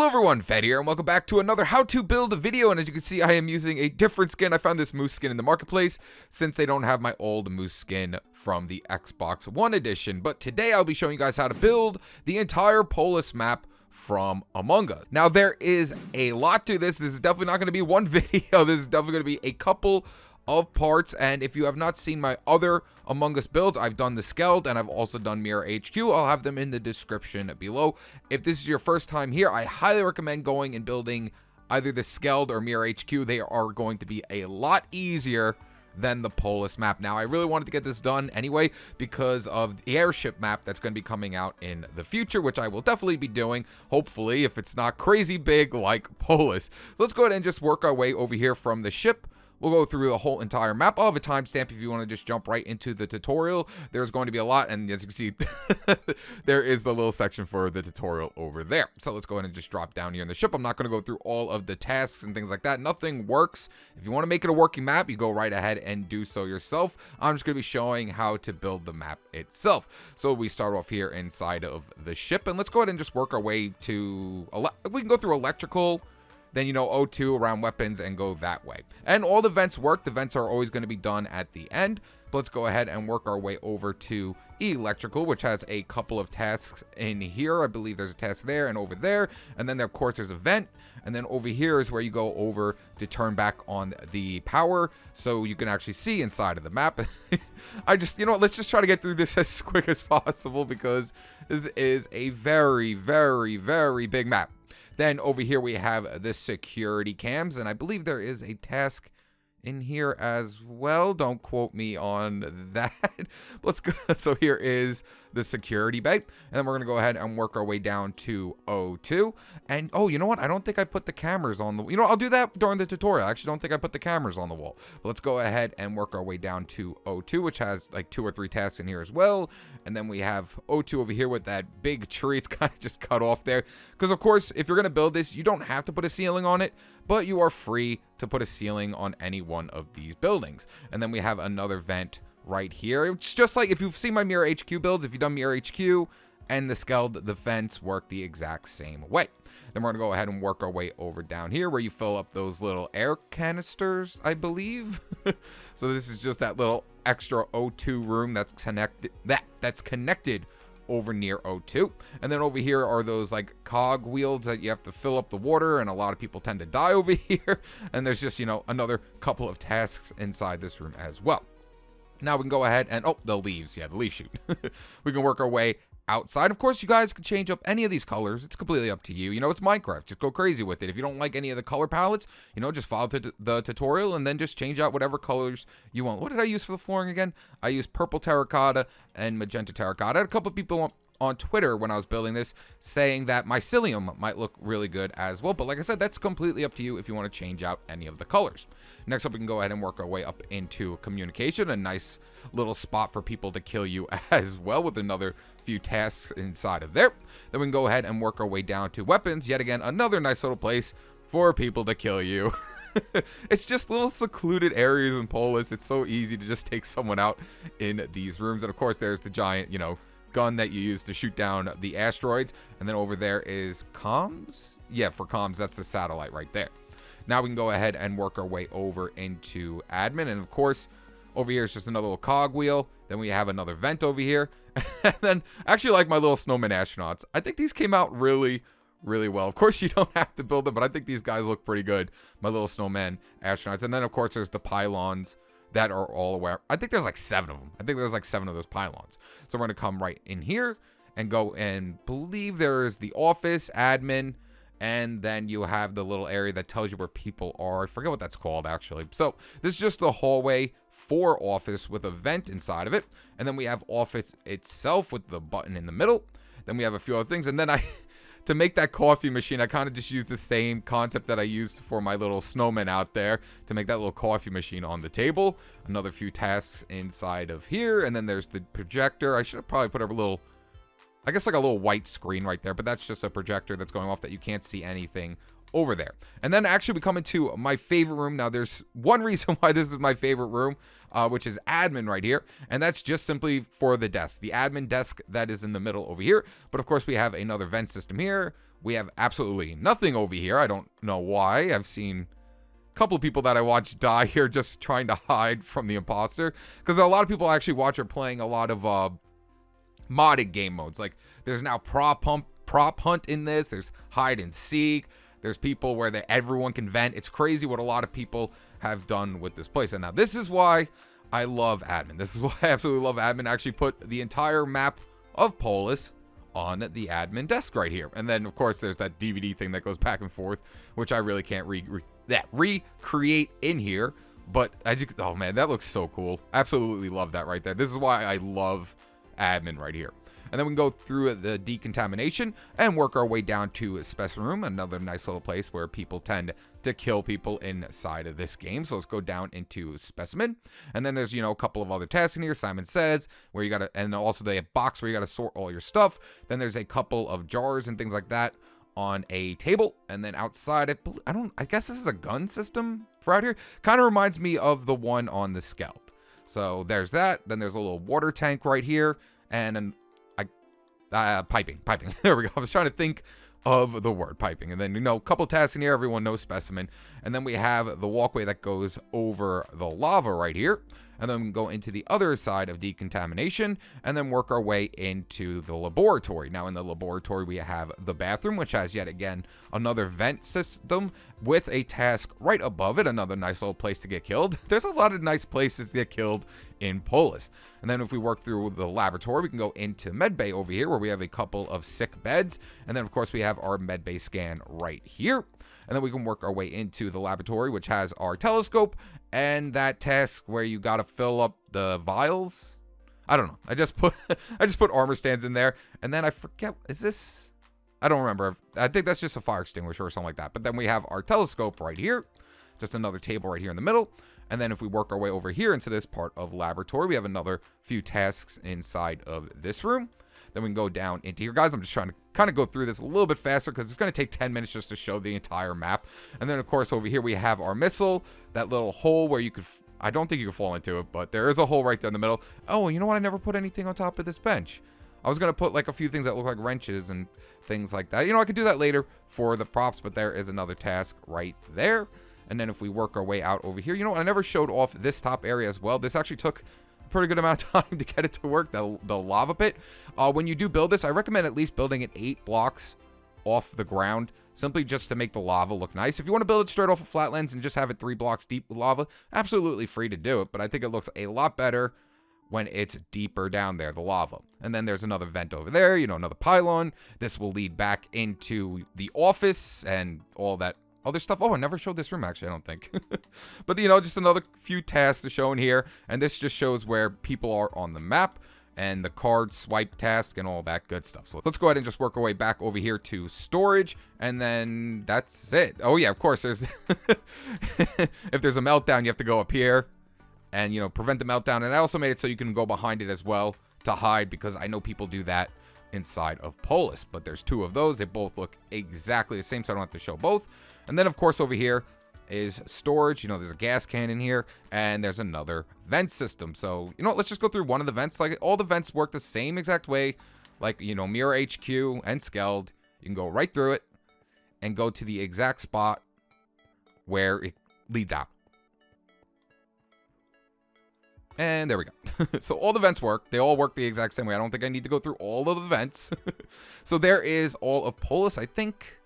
Hello everyone, Fed here, and welcome back to another how to build video. And as you can see, I am using a different skin. I found this moose skin in the marketplace since they don't have my old moose skin from the Xbox One edition. But today I'll be showing you guys how to build the entire Polus map from Among Us. Now there is a lot to this. This is definitely not going to be one video. This is definitely going to be a couple of parts, and if you have not seen my other Among Us builds, I've done the Skeld and I've also done Mirror HQ. I'll have them in the description below. If this is your first time here, I highly recommend going and building either the Skeld or Mirror HQ. They are going to be a lot easier than the Polus map. Now, I really wanted to get this done anyway because of the airship map that's going to be coming out in the future, which I will definitely be doing, hopefully, if it's not crazy big like Polus. So let's go ahead and just work our way over here from the ship. We'll go through the whole entire map. I'll have a timestamp if you want to just jump right into the tutorial. There's going to be a lot, and as you can see, there is the little section for the tutorial over there. So let's go ahead and just drop down here in the ship. I'm not going to go through all of the tasks and things like that. Nothing works. If you want to make it a working map, you go right ahead and do so yourself. I'm just going to be showing how to build the map itself. So we start off here inside of the ship, and let's go ahead and just work our way to, we can go through electrical, then, you know, O2 around weapons and go that way. And all the vents work. The vents are always going to be done at the end. But let's go ahead and work our way over to electrical, which has a couple of tasks in here. I believe there's a task there and over there. And then, of course, there's a vent. And then over here is where you go over to turn back on the power so you can actually see inside of the map. You know what, let's just try to get through this as quick as possible because this is a very, very, very big map. Then over here we have the security cams, and I believe there is a task in here as well. Don't quote me on that. Let's go. So here is the security bay, and then we're gonna go ahead and work our way down to O2. And oh, you know what? I don't think I put the cameras on the. You know, I'll do that during the tutorial. I actually don't think I put the cameras on the wall. But let's go ahead and work our way down to O2, which has like 2 or 3 tasks in here as well. And then we have O2 over here with that big tree. It's kind of just cut off there because, of course, if you're gonna build this, you don't have to put a ceiling on it, but you are free to put a ceiling on any one of these buildings. And then we have another vent right here. It's just like if you've seen my Mirror HQ builds, if you've done Mirror HQ and the Skeld, the vents work the exact same way. Then we're gonna go ahead and work our way over down here where you fill up those little air canisters, I believe. So this is just that little extra O2 room that's connected over near O2. And then over here are those like cog wheels that you have to fill up the water, and a lot of people tend to die over here. And there's just, you know, another couple of tasks inside this room as well. Now we can go ahead and, oh, the leaves. Yeah, the leaf shoot. We can work our way outside. Of course, you guys can change up any of these colors. It's completely up to you. You know, it's Minecraft. Just go crazy with it. If you don't like any of the color palettes, you know, just follow the tutorial and then just change out whatever colors you want. What did I use for the flooring again? I used purple terracotta and magenta terracotta. I had a couple of people on Twitter when I was building this saying that mycelium might look really good as well, but like I said, that's completely up to you if you want to change out any of the colors. Next up, we can go ahead and work our way up into communication, a nice little spot for people to kill you as well, with another few tasks inside of there. Then we can go ahead and work our way down to weapons. Yet again, another nice little place for people to kill you. It's just little secluded areas in Polus. It's so easy to just take someone out in these rooms. And of course, there's the giant, you know, gun that you use to shoot down the asteroids. And then over there is comms. Yeah, for comms, that's the satellite right there. Now we can go ahead and work our way over into admin. And of course, over here is just another little cog wheel. Then we have another vent over here. And then I actually like my little snowman astronauts. I think these came out really, really well. Of course, you don't have to build them, but I think these guys look pretty good. My little snowman astronauts. And then, of course, there's the pylons that are all aware. I think there's like 7 of them. I think there's like 7 of those pylons. So we're going to come right in here and go and believe there is the office, admin, and then you have the little area that tells you where people are. I forget what that's called, actually. So this is just the hallway for office with a vent inside of it. And then we have office itself with the button in the middle. Then we have a few other things. And then to make that coffee machine, I kind of just used the same concept that I used for my little snowman out there to make that little coffee machine on the table. Another few tasks inside of here. And then there's the projector. I should have probably put a little, I guess like a little white screen right there, but that's just a projector that's going off that you can't see anything over there. And then actually we come into my favorite room. Now there's one reason why this is my favorite room, which is admin right here. And that's just simply for the desk, the admin desk that is in the middle over here. But of course we have another vent system here. We have absolutely nothing over here. I don't know why. I've seen a couple of people that I watch die here just trying to hide from the imposter. Because a lot of people I actually watch are playing a lot of modded game modes. Like there's now prop hunt in this. There's hide and seek. There's people where everyone can vent. It's crazy what a lot of people have done with this place. And now this is why I love admin. This is why I absolutely love admin. I actually put the entire map of Polus on the admin desk right here. And then of course there's that DVD thing that goes back and forth, which I really can't recreate in here. But oh man, that looks so cool. Absolutely love that right there. This is why I love admin right here. And then we can go through the decontamination and work our way down to a specimen room, another nice little place where people tend to kill people inside of this game. So let's go down into specimen. And then there's, a couple of other tasks in here. Simon Says, where you got to, and also the box where you got to sort all your stuff. Then there's a couple of jars and things like that on a table. And then outside, I guess this is a gun system for out here. Kind of reminds me of the one on the MacLeod. So there's that. Then there's a little water tank right here. And piping. There we go. I was trying to think of the word piping. And then, a couple tasks in here. Everyone knows specimen. And then we have the walkway that goes over the lava right here. And then we can go into the other side of decontamination and then work our way into the laboratory. Now in the laboratory, we have the bathroom, which has yet again another vent system with a task right above it. Another nice little place to get killed. There's a lot of nice places to get killed in Polus. And then if we work through the laboratory, we can go into medbay over here where we have a couple of sick beds. And then of course we have our medbay scan right here. And then we can work our way into the laboratory, which has our telescope and that task where you got to fill up the vials. I don't know. I just put armor stands in there. And then I forget, I don't remember. I think that's just a fire extinguisher or something like that. But then we have our telescope right here. Just another table right here in the middle. And then if we work our way over here into this part of laboratory, we have another few tasks inside of this room. Then we can go down into here. Guys, I'm just trying to kind of go through this a little bit faster because it's going to take 10 minutes just to show the entire map. And then, of course, over here we have our missile, that little hole where you could, I don't think you can fall into it, but there is a hole right there in the middle. Oh, you know what? I never put anything on top of this bench. I was going to put like a few things that look like wrenches and things like that. I could do that later for the props, but there is another task right there. And then if we work our way out over here, I never showed off this top area as well. This actually took pretty good amount of time to get it to work, the lava pit. When you do build this, I recommend at least building it 8 blocks off the ground, simply just to make the lava look nice. If you want to build it straight off of flatlands and just have it 3 blocks deep with lava, absolutely free to do it, but I think it looks a lot better when it's deeper down there, the lava. And then there's another vent over there, another pylon. This will lead back into the office and all that other stuff. Oh, I never showed this room, actually, I don't think. But, just another few tasks to show in here. And this just shows where people are on the map and the card swipe task and all that good stuff. So let's go ahead and just work our way back over here to storage. And then that's it. Oh, yeah, of course, there's... if there's a meltdown, you have to go up here and, prevent the meltdown. And I also made it so you can go behind it as well to hide, because I know people do that inside of Polus. But there's 2 of those. They both look exactly the same, so I don't have to show both. And then, of course, over here is storage. There's a gas can in here, and there's another vent system. So, let's just go through one of the vents. Like, all the vents work the same exact way. Like, Mirror HQ and MacLeod. You can go right through it and go to the exact spot where it leads out. And there we go. So all the vents work. They all work the exact same way. I don't think I need to go through all of the vents. So there is all of Polus. I think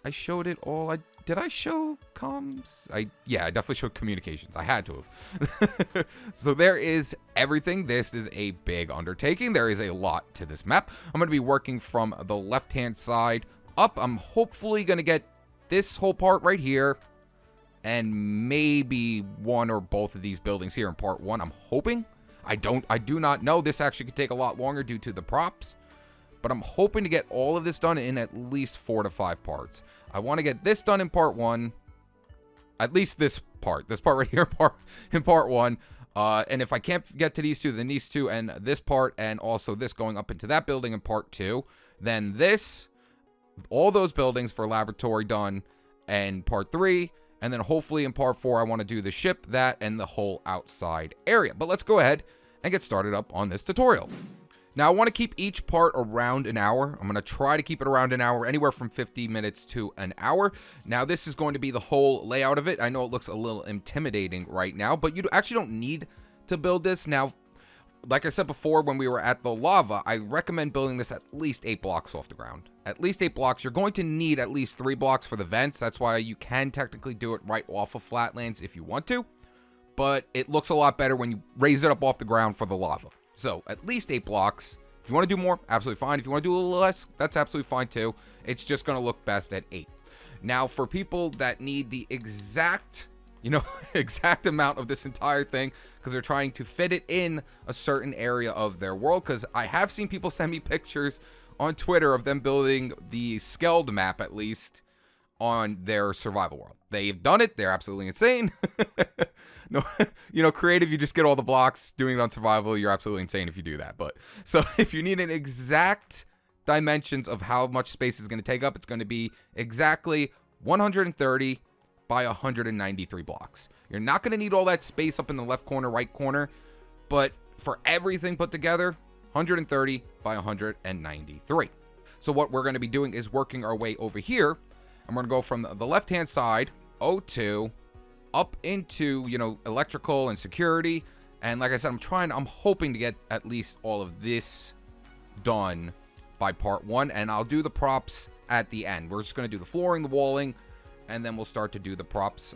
I showed it all. Did I show comms? Yeah, I definitely showed communications. I had to have. So there is everything. This is a big undertaking. There is a lot to this map. I'm going to be working from the left-hand side up. I'm hopefully going to get this whole part right here, and maybe one or both of these buildings here in part 1. I'm hoping. I do not know. This actually could take a lot longer due to the props. But I'm hoping to get all of this done in at least 4 to 5 parts. I want to get this done in part 1. At least this part right here in part 1. And if I can't get to these 2, then these 2 and this part, and also this going up into that building in part 2. Then this, all those buildings for laboratory done. and part 3. And then hopefully in part 4, I want to do the ship, that, and the whole outside area. But let's go ahead and get started up on this tutorial. Now, I want to keep each part around an hour. I'm going to try to keep it around an hour, anywhere from 50 minutes to an hour. Now, this is going to be the whole layout of it. I know it looks a little intimidating right now, but you actually don't need to build this. Now, like I said before, when we were at the lava, I recommend building this at least 8 blocks off the ground. At least 8 blocks. You're going to need at least 3 blocks for the vents. That's why you can technically do it right off of flatlands if you want to. But it looks a lot better when you raise it up off the ground for the lava. So, at least 8 blocks. If you want to do more, absolutely fine. If you want to do a little less, that's absolutely fine too. It's just going to look best at 8. Now, for people that need the exact, exact amount of this entire thing, because they're trying to fit it in a certain area of their world, because I have seen people send me pictures on Twitter of them building the Skeld map, at least, on their survival world. They've done it. They're absolutely insane. No, creative, you just get all the blocks. Doing it on survival, you're absolutely insane if you do that. But so if you need an exact dimensions of how much space is going to take up, it's going to be exactly 130 by 193 blocks. You're not going to need all that space up in the left corner, right corner, but for everything put together, 130 by 193. So what we're going to be doing is working our way over here, and we're going to go from the left-hand side, O2, up into, electrical and security. And like I said, I'm hoping to get at least all of this done by part 1, and I'll do the props at the end. We're just going to do the flooring, the walling, and then we'll start to do the props.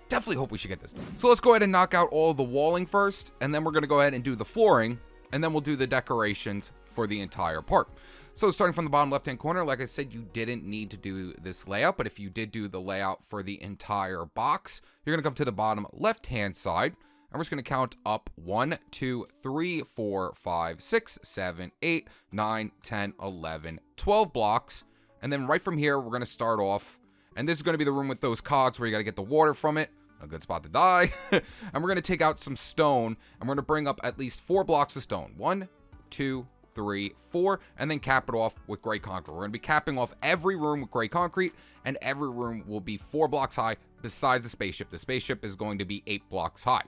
Definitely hope we should get this done. So let's go ahead and knock out all the walling first, and then we're going to go ahead and do the flooring, and then we'll do the decorations for the entire part. So starting from the bottom left-hand corner, like I said, you didn't need to do this layout, but if you did do the layout for the entire box, you're going to come to the bottom left-hand side, and we're just going to count up 1, 2, 3, 4, 5, 6, 7, 8, 9, 10, 11, 12 blocks. And then right from here, we're going to start off, and this is going to be the room with those cogs where you got to get the water from it. A good spot to die. And we're going to take out some stone, and we're going to bring up at least 4 blocks of stone. 1, 2, 3, 4, and then cap it off with gray concrete. We're going to be capping off every room with gray concrete, and every room will be 4 blocks high besides the spaceship. The spaceship is going to be 8 blocks high.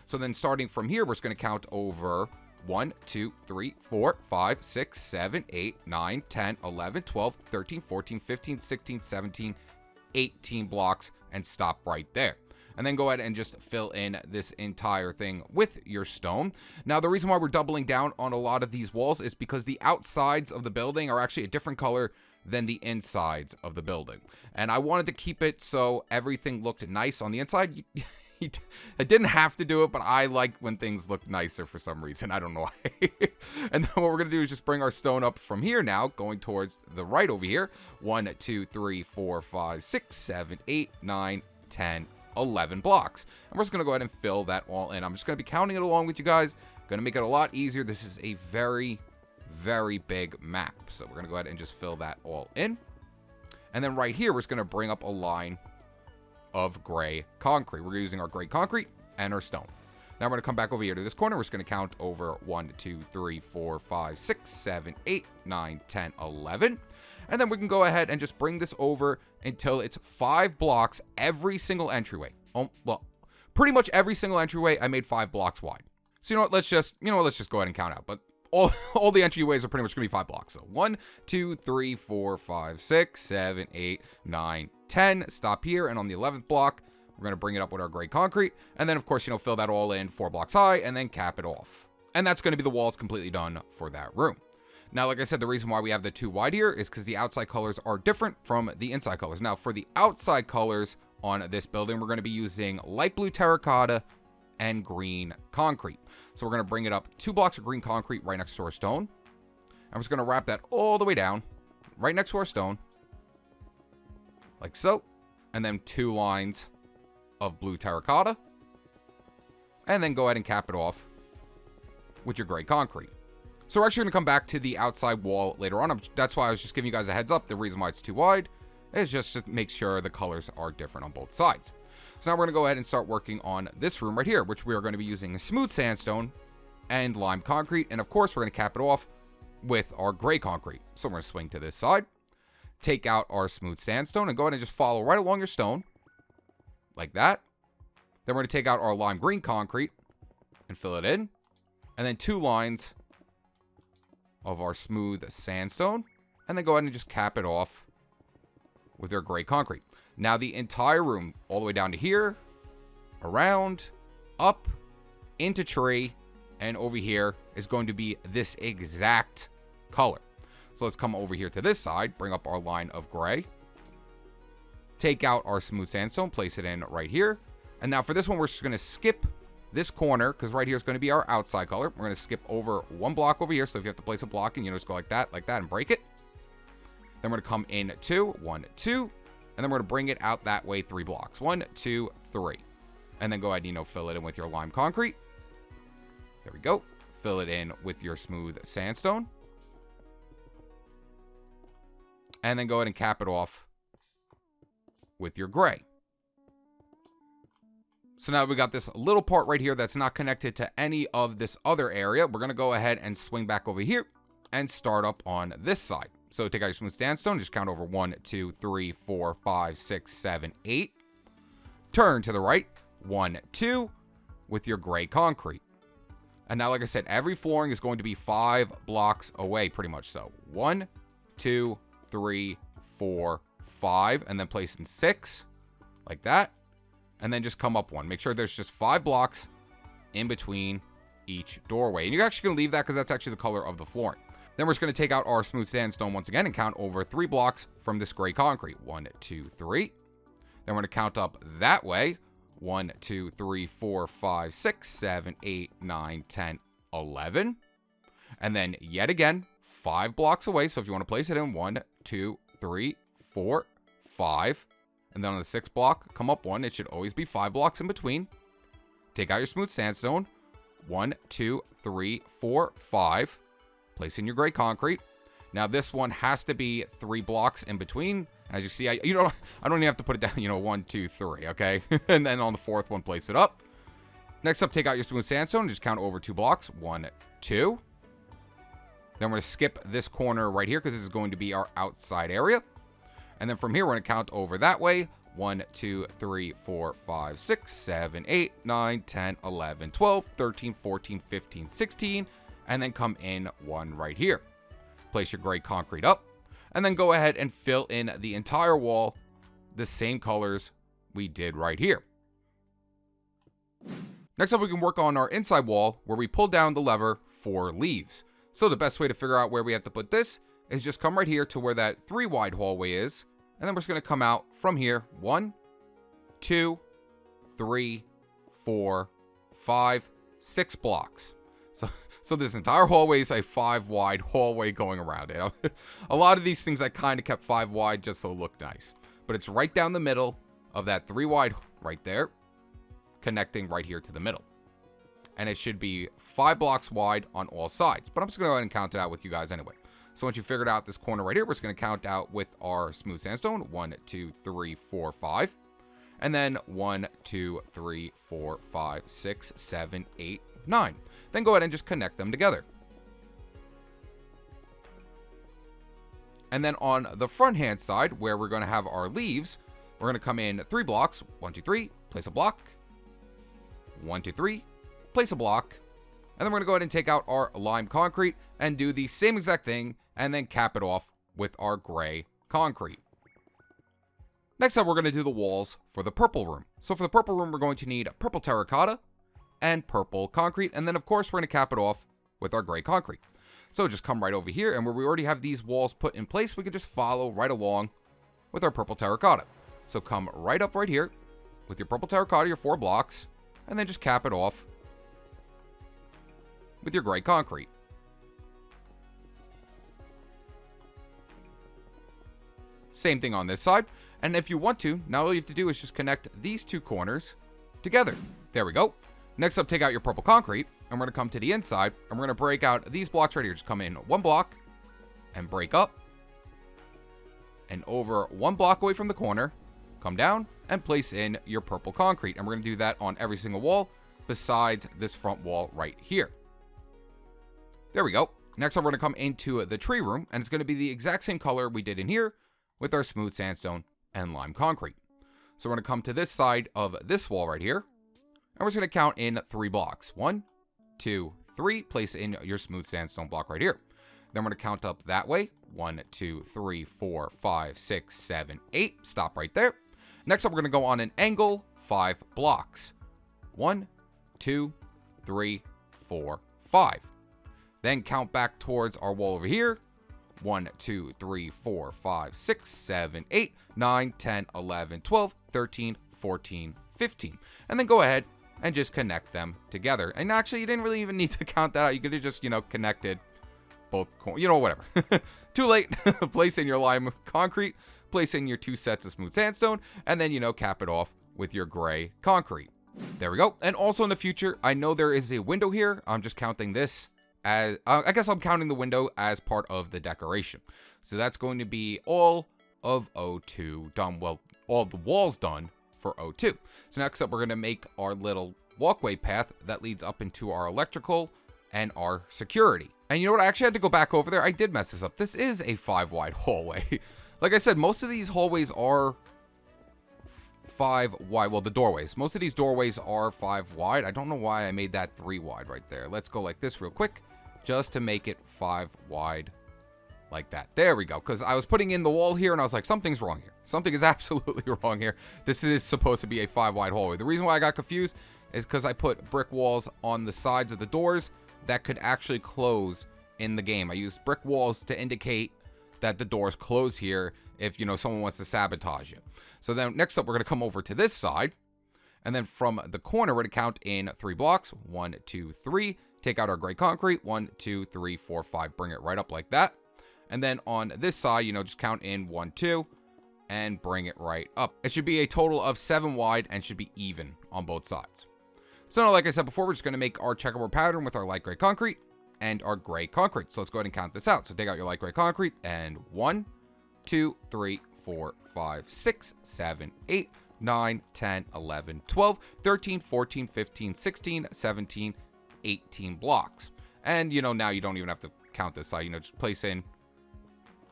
So then starting from here, we're just going to count over 1, 2, 3, 4, 5, 6, 7, 8, 9, 10, 11, 12, 13, 14, 15, 16, 17, 18 blocks, and stop right there. And then go ahead and just fill in this entire thing with your stone. Now, the reason why we're doubling down on a lot of these walls is because the outsides of the building are actually a different color than the insides of the building. And I wanted to keep it so everything looked nice on the inside. I didn't have to do it, but I like when things look nicer for some reason. I don't know why. And then what we're going to do is just bring our stone up from here now, going towards the right over here. 1, 2, 3, 4, 5, 6, 7, 8, 9, 10, 11 blocks. And we're just going to go ahead and fill that all in. I'm just going to be counting it along with you guys. Going to make it a lot easier. This is a very, very big map. So we're going to go ahead and just fill that all in. And then right here, we're just going to bring up a line of gray concrete. We're using our gray concrete and our stone. Now we're going to come back over here to this corner. We're just going to count over 1, 2, 3, 4, 5, 6, 7, 8, 9, 10, 11. And then we can go ahead and just bring this over until it's 5 blocks every single entryway. Well, pretty much every single entryway I made 5 blocks wide. So let's just go ahead and count out. But all the entryways are pretty much going to be 5 blocks. So 1, 2, 3, 4, 5, 6, 7, 8, 9, 10. Stop here. And on the 11th block, we're going to bring it up with our gray concrete. And then, of course, fill that all in 4 blocks high and then cap it off. And that's going to be the walls completely done for that room. Now, like I said, the reason why we have the 2 wide here is because the outside colors are different from the inside colors. Now, for the outside colors on this building, we're going to be using light blue terracotta and green concrete. So we're going to bring it up 2 blocks of green concrete right next to our stone. I'm just going to wrap that all the way down, right next to our stone, like so. And then 2 lines of blue terracotta. And then go ahead and cap it off with your gray concrete. So we're actually going to come back to the outside wall later on. That's why I was just giving you guys a heads up. The reason why it's too wide is just to make sure the colors are different on both sides. So now we're going to go ahead and start working on this room right here, which we are going to be using smooth sandstone and lime concrete. And of course, we're going to cap it off with our gray concrete. So we're going to swing to this side. take out our smooth sandstone and go ahead and just follow right along your stone. Like that. Then we're going to take out our lime green concrete and fill it in. And then 2 lines of our smooth sandstone. And then go ahead and just cap it off with our gray concrete. Now the entire room, all the way down to here, around, up, into tree, and over here is going to be this exact color. So let's come over here to this side, bring up our line of gray. Take out our smooth sandstone, place it in right here. And now for this one, we're just going to skip this corner, because right here is going to be our outside color. We're going to skip over 1 block over here. So if you have to place a block, and just go like that, and break it. Then we're going to come in 2, 1, 2. And then we're going to bring it out that way 3 blocks. 1, 2, 3. And then go ahead and, fill it in with your lime concrete. There we go. Fill it in with your smooth sandstone. And then go ahead and cap it off with your gray. So now we got this little part right here that's not connected to any of this other area. We're going to go ahead and swing back over here and start up on this side. So take out your smooth sandstone, just count over 1, 2, 3, 4, 5, 6, 7, 8. Turn to the right, 1, 2, with your gray concrete. And now, like I said, every flooring is going to be 5 blocks away, pretty much so. 1, 2, 3, 4, 5, and then place in 6, like that. And then just come up 1. Make sure there's just 5 blocks in between each doorway. And you're actually going to leave that because that's actually the color of the flooring. Then we're just going to take out our smooth sandstone once again and count over 3 blocks from this gray concrete. 1, 2, 3. Then we're going to count up that way. 1, 2, 3, 4, 5, 6, 7, 8, 9, 10, 11. And then yet again, 5 blocks away. So if you want to place it in 1, 2, 3, 4, 5. And then on the 6th block, come up 1. It should always be 5 blocks in between. Take out your smooth sandstone. 1, 2, 3, 4, 5. Place in your gray concrete. Now this one has to be 3 blocks in between. As you see, I don't even have to put it down, 1, 2, 3, okay? And then on the 4th one, place it up. Next up, take out your smooth sandstone and just count over 2 blocks. 1, 2. Then we're going to skip this corner right here because this is going to be our outside area. And then from here, we're going to count over that way. 1, 2, 3, 4, 5, 6, 7, 8, 9, 10, 11, 12, 13, 14, 15, 16. And then come in 1 right here. Place your gray concrete up. And then go ahead and fill in the entire wall the same colors we did right here. Next up, we can work on our inside wall where we pull down the lever for leaves. So the best way to figure out where we have to put this is just come right here to where that 3 wide hallway is. And then we're just going to come out from here. 1, 2, 3, 4, 5, 6 blocks. So this entire hallway is a 5 wide hallway going around it. A lot of these things I kind of kept 5 wide just so it looked nice. But it's right down the middle of that 3 wide right there, connecting right here to the middle. And it should be 5 blocks wide on all sides. But I'm just going to go ahead and count it out with you guys anyway. So once you figured out this corner right here, we're just going to count out with our smooth sandstone. 1, 2, 3, 4, 5. And then 1, 2, 3, 4, 5, 6, 7, 8, 9. Then go ahead and just connect them together. And then on the front hand side, where we're going to have our leaves, we're going to come in 3 blocks. 1, 2, 3, place a block. 1, 2, 3, place a block. And then we're going to go ahead and take out our lime concrete and do the same exact thing and then cap it off with our gray concrete. Next up, we're going to do the walls for the purple room. So for the purple room, we're going to need purple terracotta and purple concrete. And then, of course, we're going to cap it off with our gray concrete. So just come right over here. And where we already have these walls put in place, we can just follow right along with our purple terracotta. So come right up right here with your purple terracotta, your 4 blocks, and then just cap it off with your gray concrete. Same thing on this side. And if you want to, now all you have to do is just connect these 2 corners together. There we go. Next up, take out your purple concrete, and we're going to come to the inside, and we're going to break out these blocks right here. Just come in 1 block and break up. And over 1 block away from the corner, come down and place in your purple concrete. And we're going to do that on every single wall besides this front wall right here. There we go. Next up, we're going to come into the tree room, and it's going to be the exact same color we did in here, with our smooth sandstone and lime concrete. So we're going to come to this side of this wall right here, and we're just going to count in 3 blocks. 1, 2, 3. Place in your smooth sandstone block right here. Then we're going to count up that way. 1, 2, 3, 4, 5, 6, 7, 8. Stop right there. Next up, we're going to go on an angle 5 blocks. 1, 2, 3, 4, 5. Then count back towards our wall over here. 1, 2, 3, 4, 5, 6, 7, 8, 9, 10, 11, 12, 13, 14, 15. And then go ahead and just connect them together. And actually, you didn't really even need to count that out. You could have just, connected both, whatever. Too late. Place in your lime concrete, place in your 2 sets of smooth sandstone, and then, cap it off with your gray concrete. There we go. And also in the future, I know there is a window here. I'm just counting this as, I guess I'm counting the window as part of the decoration. So that's going to be all of O2 done. Well, all the walls done for O2. So next up, we're going to make our little walkway path that leads up into our electrical and our security. And you know what? I actually had to go back over there. I did mess this up. This is a 5 wide hallway. Like I said, most of these hallways are 5 wide. Well, the doorways. Most of these doorways are 5 wide. I don't know why I made that 3 wide right there. Let's go like this real quick, just to make it 5 wide like that. There we go. Because I was putting in the wall here, and I was like, something's wrong here. Something is absolutely wrong here. This is supposed to be a 5 wide hallway. The reason why I got confused is because I put brick walls on the sides of the doors that could actually close in the game. I used brick walls to indicate that the doors close here if, someone wants to sabotage you. So then next up, we're going to come over to this side. And then from the corner, we're going to count in 3 blocks. 1, 2, 3. Take out our gray concrete. 1, 2, 3, 4, 5. Bring it right up like that. And then on this side, just count in 1, 2. And bring it right up. It should be a total of 7 wide and should be even on both sides. So now, like I said before, we're just going to make our checkerboard pattern with our light gray concrete and our gray concrete. So let's go ahead and count this out. So take out your light gray concrete and 1, 2, 3, 4, 5, 6, 7, 8, 9, 10, 11, 12, 13, 14, 15, 16, 17, 18 blocks. And, now you don't even have to count this side. Just place in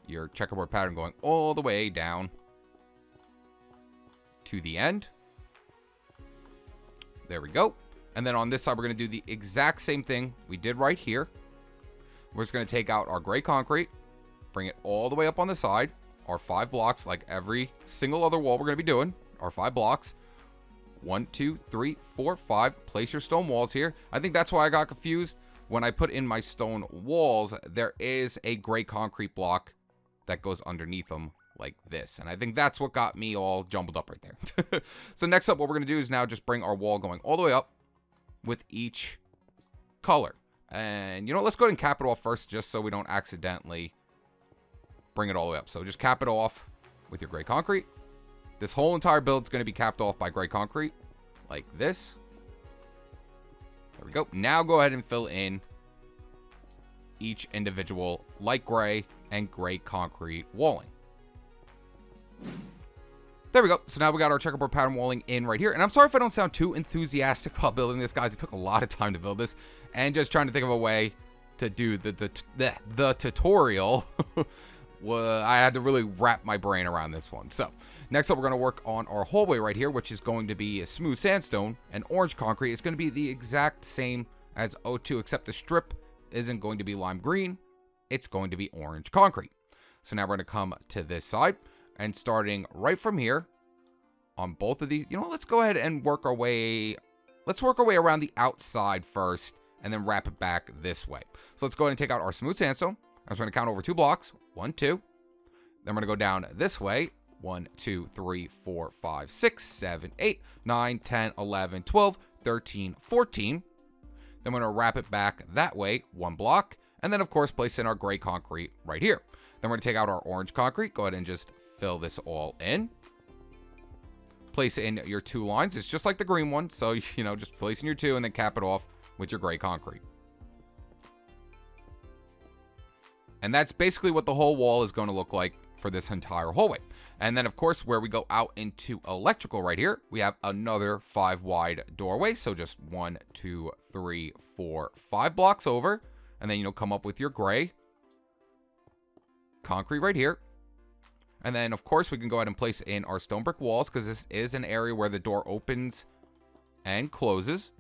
your checkerboard pattern going all the way down to the end. There we go. And then on this side, we're going to do the exact same thing we did right here. We're just going to take out our gray concrete, bring it all the way up on the side, our 5 blocks, like every single other wall we're going to be doing, our 5 blocks. 1, 2, 3, 4, 5. Place your stone walls here. I think that's why I got confused. When I put in my stone walls, there is a gray concrete block that goes underneath them like this. And I think that's what got me all jumbled up right there. So next up, what we're going to do is now just bring our wall going all the way up with each color. And, let's go ahead and cap it off first, just so we don't accidentally bring it all the way up. So just cap it off with your gray concrete. This whole entire build is going to be capped off by gray concrete, like this. There we go. Now go ahead and fill in each individual light gray and gray concrete walling. There we go. So now we got our checkerboard pattern walling in right here. And I'm sorry if I don't sound too enthusiastic while building this, guys. It took a lot of time to build this. And just trying to think of a way to do the tutorial. Well, I had to really wrap my brain around this one. So next up, we're going to work on our hallway right here, which is going to be a smooth sandstone and orange concrete. It's going to be the exact same as O2, except the strip isn't going to be lime green. It's going to be orange concrete. So now we're going to come to this side. And starting right from here on both of these, let's go ahead and work our way. Let's work our way around the outside first and then wrap it back this way. So let's go ahead and take out our smooth sandstone. I'm just going to count over 2 blocks. 1, 2. Then we're going to go down this way. 1, 2, 3, 4, 5, 6, 7, 8, 9, 10, 11, 12, 13, 14. Then we're going to wrap it back that way, 1 block. And then, of course, place in our gray concrete right here. Then we're going to take out our orange concrete. Go ahead and just fill this all in. Place in your 2 lines. It's just like the green one. So, just place in your 2 and then cap it off with your gray concrete. And that's basically what the whole wall is going to look like for this entire hallway. And then, of course, where we go out into electrical right here, we have another 5 wide doorway. So just 1, 2, 3, 4, 5 blocks over. And then, come up with your gray concrete right here. And then, of course, we can go ahead and place in our stone brick walls because this is an area where the door opens and closes.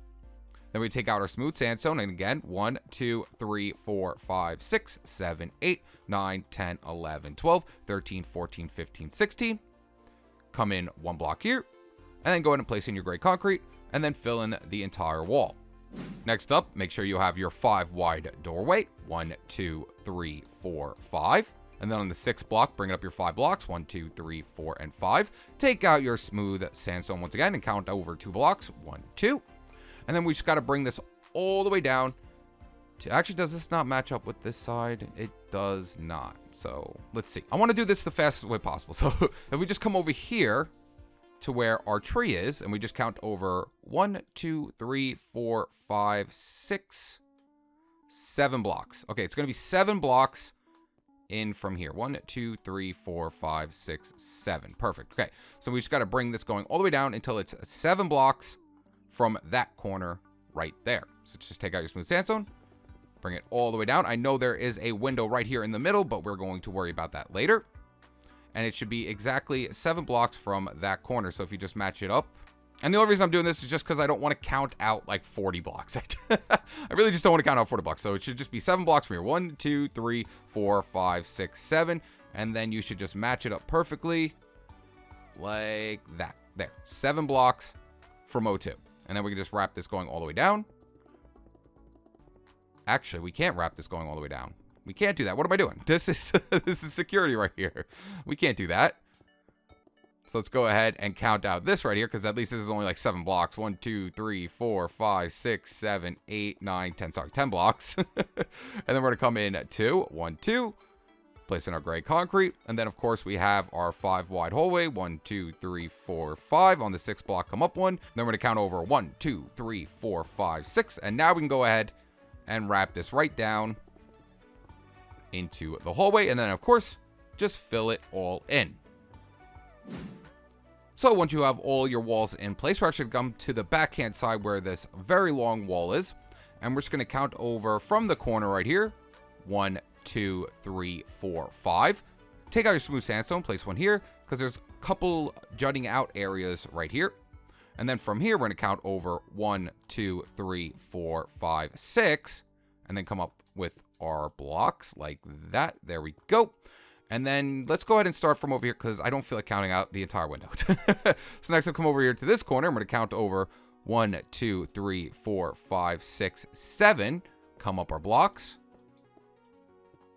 Then we take out our smooth sandstone. And again, 1, 2, 3, 4, 5, 6, 7, 8, 9, 10, 11, 12, 13, 14, 15, 16. Come in 1 block here. And then go ahead and place in your gray concrete. And then fill in the entire wall. Next up, make sure you have your 5 wide doorway. 1, 2, 3, 4, 5. And then on the 6th block, bring up your 5 blocks. 1, 2, 3, 4, and 5. Take out your smooth sandstone once again and count over 2 blocks. 1, 2. And then we just got to bring this all the way down. Actually, does this not match up with this side? It does not. So let's see. I want to do this the fastest way possible. So if we just come over here to where our tree is, and we just count over 1, 2, 3, 4, 5, 6, 7 blocks. Okay, it's going to be 7 blocks in from here. 1, 2, 3, 4, 5, 6, 7. Perfect. Okay, so we just got to bring this going all the way down until it's 7 blocks from that corner right there. So just take out your smooth sandstone, bring it all the way down. I know there is a window right here in the middle, but we're going to worry about that later. And it should be exactly 7 blocks from that corner. So if you just match it up. And the only reason I'm doing this is just because I don't want to count out like 40 blocks. I really just don't want to count out 40 blocks. So it should just be 7 blocks from here. 1, 2, 3, 4, 5, 6, 7. And then you should just match it up perfectly like that. There. 7 blocks from O2. And then we can just wrap this going all the way down. Actually, we can't wrap this going all the way down. We can't do that. What am I doing? This is security right here. We can't do that. So let's go ahead and count out this right here, because at least this is only like 7 blocks. 1, 2, 3, 4, 5, 6, 7, 8, 9, 10. Sorry, 10 blocks. And then we're going to come in 2, 1, 2. Place in our gray concrete. And then, of course, we have our 5 wide hallway. 1, 2, 3, 4, 5. On the 6th block, come up 1. Then we're going to count over 1, 2, 3, 4, 5, 6. And now we can go ahead and wrap this right down into the hallway. And then, of course, just fill it all in. So once you have all your walls in place, we're actually going to come to the backhand side where this very long wall is. And we're just going to count over from the corner right here. 1, 2, 3, 4, 5. Take out your smooth sandstone, place 1 here, because there's a couple jutting out areas right here. And then from here, we're going to count over 1, 2, 3, 4, 5, 6. And then come up with our blocks like that. There we go. And then let's go ahead and start from over here, because I don't feel like counting out the entire window. So next I'll come over here to this corner. I'm going to count over 1, 2, 3, 4, 5, 6, 7. Come up our blocks.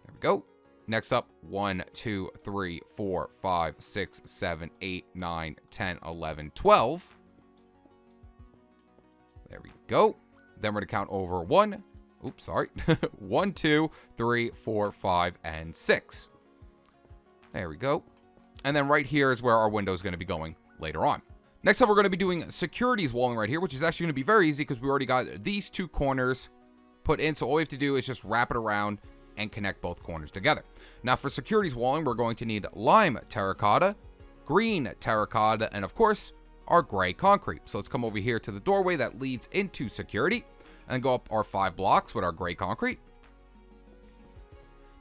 There we go. Next up, 1, 2, 3, 4, 5, 6, 7, 8, 9, 10, 11, 12. There we go. Then we're going to count over 1. Oops, sorry. 1, 2, 3, 4, 5, and 6. There we go. And then right here is where our window is going to be going later on. Next up, we're going to be doing securities walling right here, which is actually going to be very easy because we already got these 2 corners put in. So all we have to do is just wrap it around and connect both corners together. Now for securities walling, we're going to need lime terracotta, green terracotta, and of course, our gray concrete. So let's come over here to the doorway that leads into security and go up our 5 blocks with our gray concrete.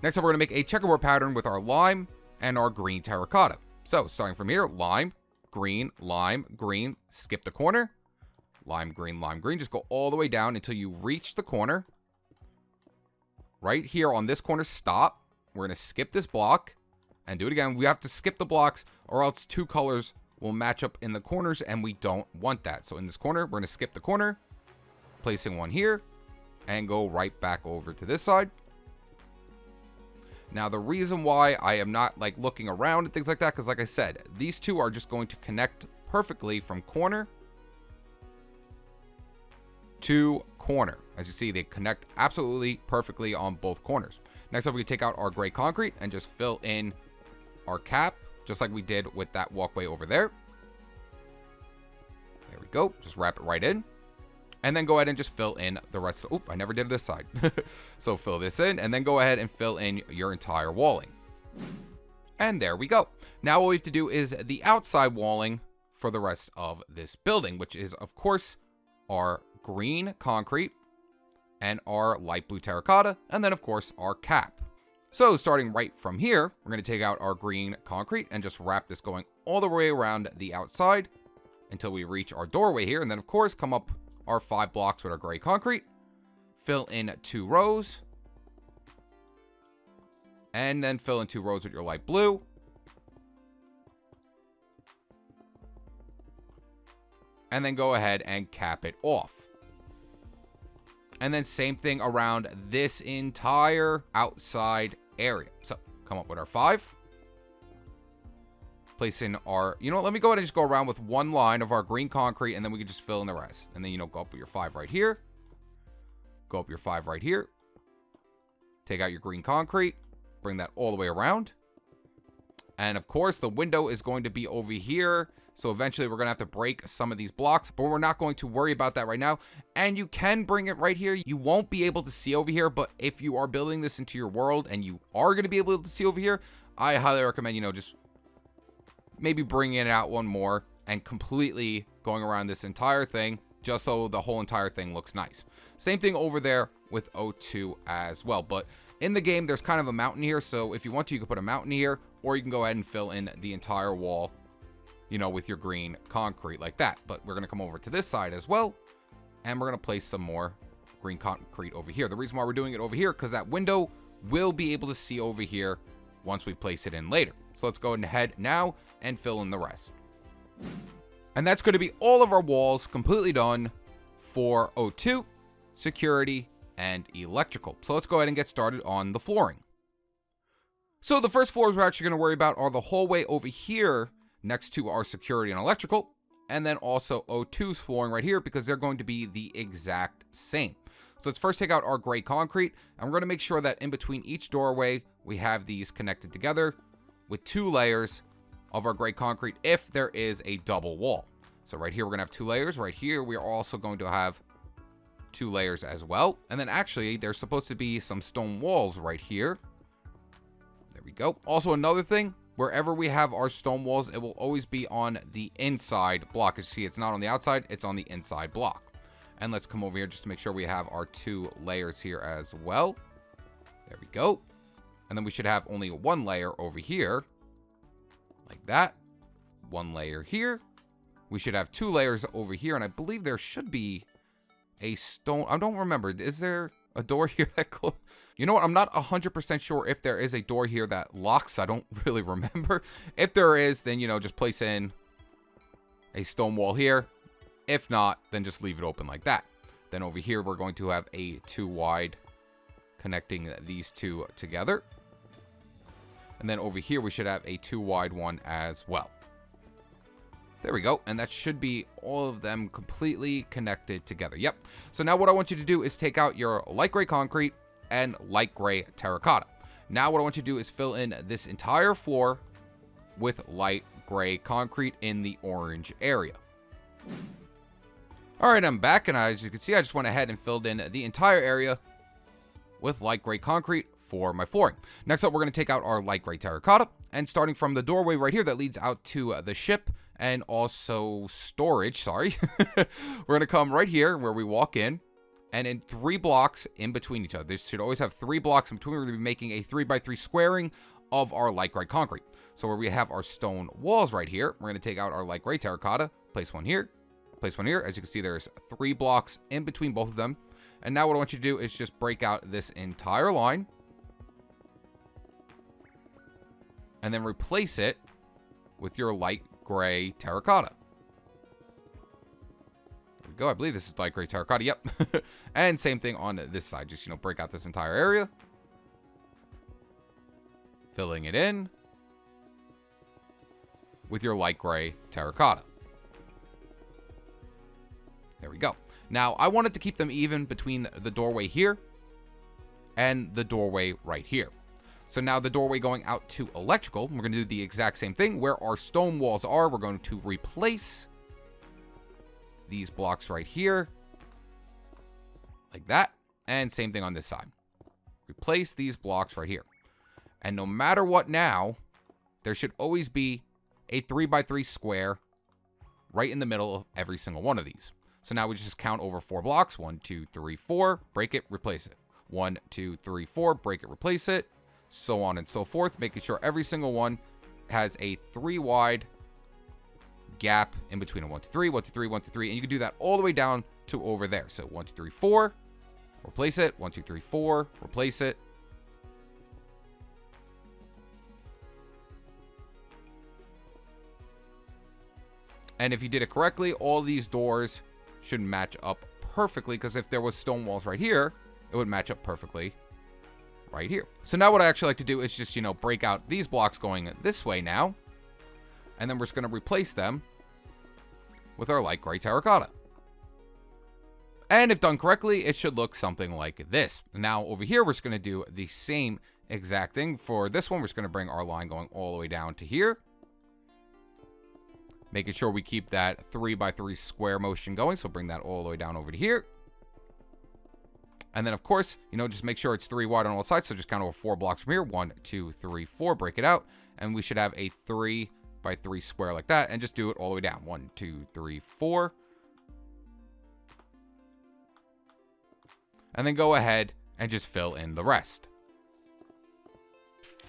Next up, we're going to make a checkerboard pattern with our lime and our green terracotta. So starting from here, lime, green, skip the corner, lime, green, just go all the way down until you reach the corner. Right here on this corner, stop. We're going to skip this block and do it again. We have to skip the blocks or else 2 colors will match up in the corners and we don't want that. So in this corner, we're going to skip the corner, placing 1 here and go right back over to this side. Now, the reason why I am not like looking around and things like that, because like I said, these 2 are just going to connect perfectly from corner to corner. As you see, they connect absolutely perfectly on both corners. Next up, we take out our gray concrete and just fill in our cap, just like we did with that walkway over there. There we go. Just wrap it right in. And then go ahead and just fill in the rest. Oop, I never did this side. So fill this in and then go ahead and fill in your entire walling. And there we go. Now all we have to do is the outside walling for the rest of this building, which is, of course, our green concrete and our light blue terracotta, and then, of course, our cap. So starting right from here, we're going to take out our green concrete and just wrap this going all the way around the outside until we reach our doorway here. And then of course, come up our 5 blocks with our gray concrete, fill in 2 rows, and then fill in 2 rows with your light blue. And then go ahead and cap it off. And then same thing around this entire outside area. So come up with our 5. Place in our, you know what, let me go ahead and just go around with 1 line of our green concrete, and then we can just fill in the rest. And then, you know, go up with your 5 right here. Go up your 5 right here. Take out your green concrete. Bring that all the way around. And of course, the window is going to be over here. So eventually we're going to have to break some of these blocks, but we're not going to worry about that right now. And you can bring it right here. You won't be able to see over here, but if you are building this into your world and you are going to be able to see over here, I highly recommend, you know, just maybe bringing it out 1 more and completely going around this entire thing, just so the whole entire thing looks nice. Same thing over there with O2 as well. But in the game, there's kind of a mountain here. So if you want to, you can put a mountain here, or you can go ahead and fill in the entire wall, you know, with your green concrete like that. But we're going to come over to this side as well, and we're going to place some more green concrete over here. The reason why we're doing it over here, because that window will be able to see over here once we place it in later. So let's go ahead now and fill in the rest. And that's going to be all of our walls completely done for O2, security, and electrical. So let's go ahead and get started on the flooring. So the first floors we're actually going to worry about are the hallway over here next to our security and electrical, and then also O2's flooring right here, because they're going to be the exact same. So let's first take out our gray concrete, and we're going to make sure that in between each doorway, we have these connected together with 2 layers of our gray concrete if there is a double wall. So right here, we're going to have 2 layers. Right here, we are also going to have 2 layers as well. And then actually, there's supposed to be some stone walls right here. There we go. Also, another thing, wherever we have our stone walls, it will always be on the inside block. As you see, it's not on the outside, it's on the inside block. And let's come over here just to make sure we have our 2 layers here as well. There we go. And then we should have only 1 layer over here, like that. 1 layer here. We should have 2 layers over here, and I believe there should be a stone. I don't remember. Is there a door here that closes? You know what? I'm not 100% sure if there is a door here that locks. I don't really remember. If there is, then, you know, just place in a stone wall here. If not, then just leave it open like that. Then over here, we're going to have a 2 wide connecting these 2 together. And then over here, we should have a 2 wide one as well. There we go. And that should be all of them completely connected together. Yep. So now what I want you to do is take out your light gray concrete and light gray terracotta. Now what I want you to do is fill in this entire floor with light gray concrete in the orange area. All right, I'm back, and as you can see, I just went ahead and filled in the entire area with light gray concrete for my flooring. Next up, we're going to take out our light gray terracotta, and starting from the doorway right here that leads out to the ship and also storage, sorry, we're going to come right here where we walk in, and in 3 blocks in between each other. This should always have 3 blocks in between. We're going to be making a 3x3 squaring of our light gray concrete. So where we have our stone walls right here, we're going to take out our light gray terracotta, place one here, place one here. As you can see, there's 3 blocks in between both of them. And now what I want you to do is just break out this entire line and then replace it with your light gray terracotta. There we go. I believe this is light gray terracotta. Yep. And same thing on this side. Just, you know, break out this entire area. Filling it in with your light gray terracotta. There we go. Now, I wanted to keep them even between the doorway here and the doorway right here. So now the doorway going out to electrical, we're going to do the exact same thing. Where our stone walls are, we're going to replace these blocks right here, like that. And same thing on this side. Replace these blocks right here. And no matter what now, there should always be a 3x3 square right in the middle of every single one of these. So now we just count over 4 blocks. 1, 2, 3, 4. Break it, replace it. 1, 2, 3, 4. Break it, replace it. so on and so forth, making sure every single one has a 3 wide gap in between a 1, 2, 3, 1, 2, 3, 1, 2, 3, and you can do that all the way down to over there. So 1, 2, 3, 4, replace it, 1, 2, 3, 4, replace it. And if you did it correctly, all these doors should match up perfectly, because if there was stone walls right here, it would match up perfectly right here. So now what I actually like to do is just, break out these blocks going this way now. And then we're just going to replace them with our light gray terracotta. And if done correctly, it should look something like this. Now over here, we're just going to do the same exact thing. For this one, we're just going to bring our line going all the way down to here. Making sure we keep that 3x3 square motion going. So bring that all the way down over to here. And then, of course, just make sure it's 3 wide on all sides. So just count over 4 blocks from here. 1, 2, 3, 4. Break it out. And we should have a 3x3 square like that. And just do it all the way down. 1, 2, 3, 4. And then go ahead and just fill in the rest.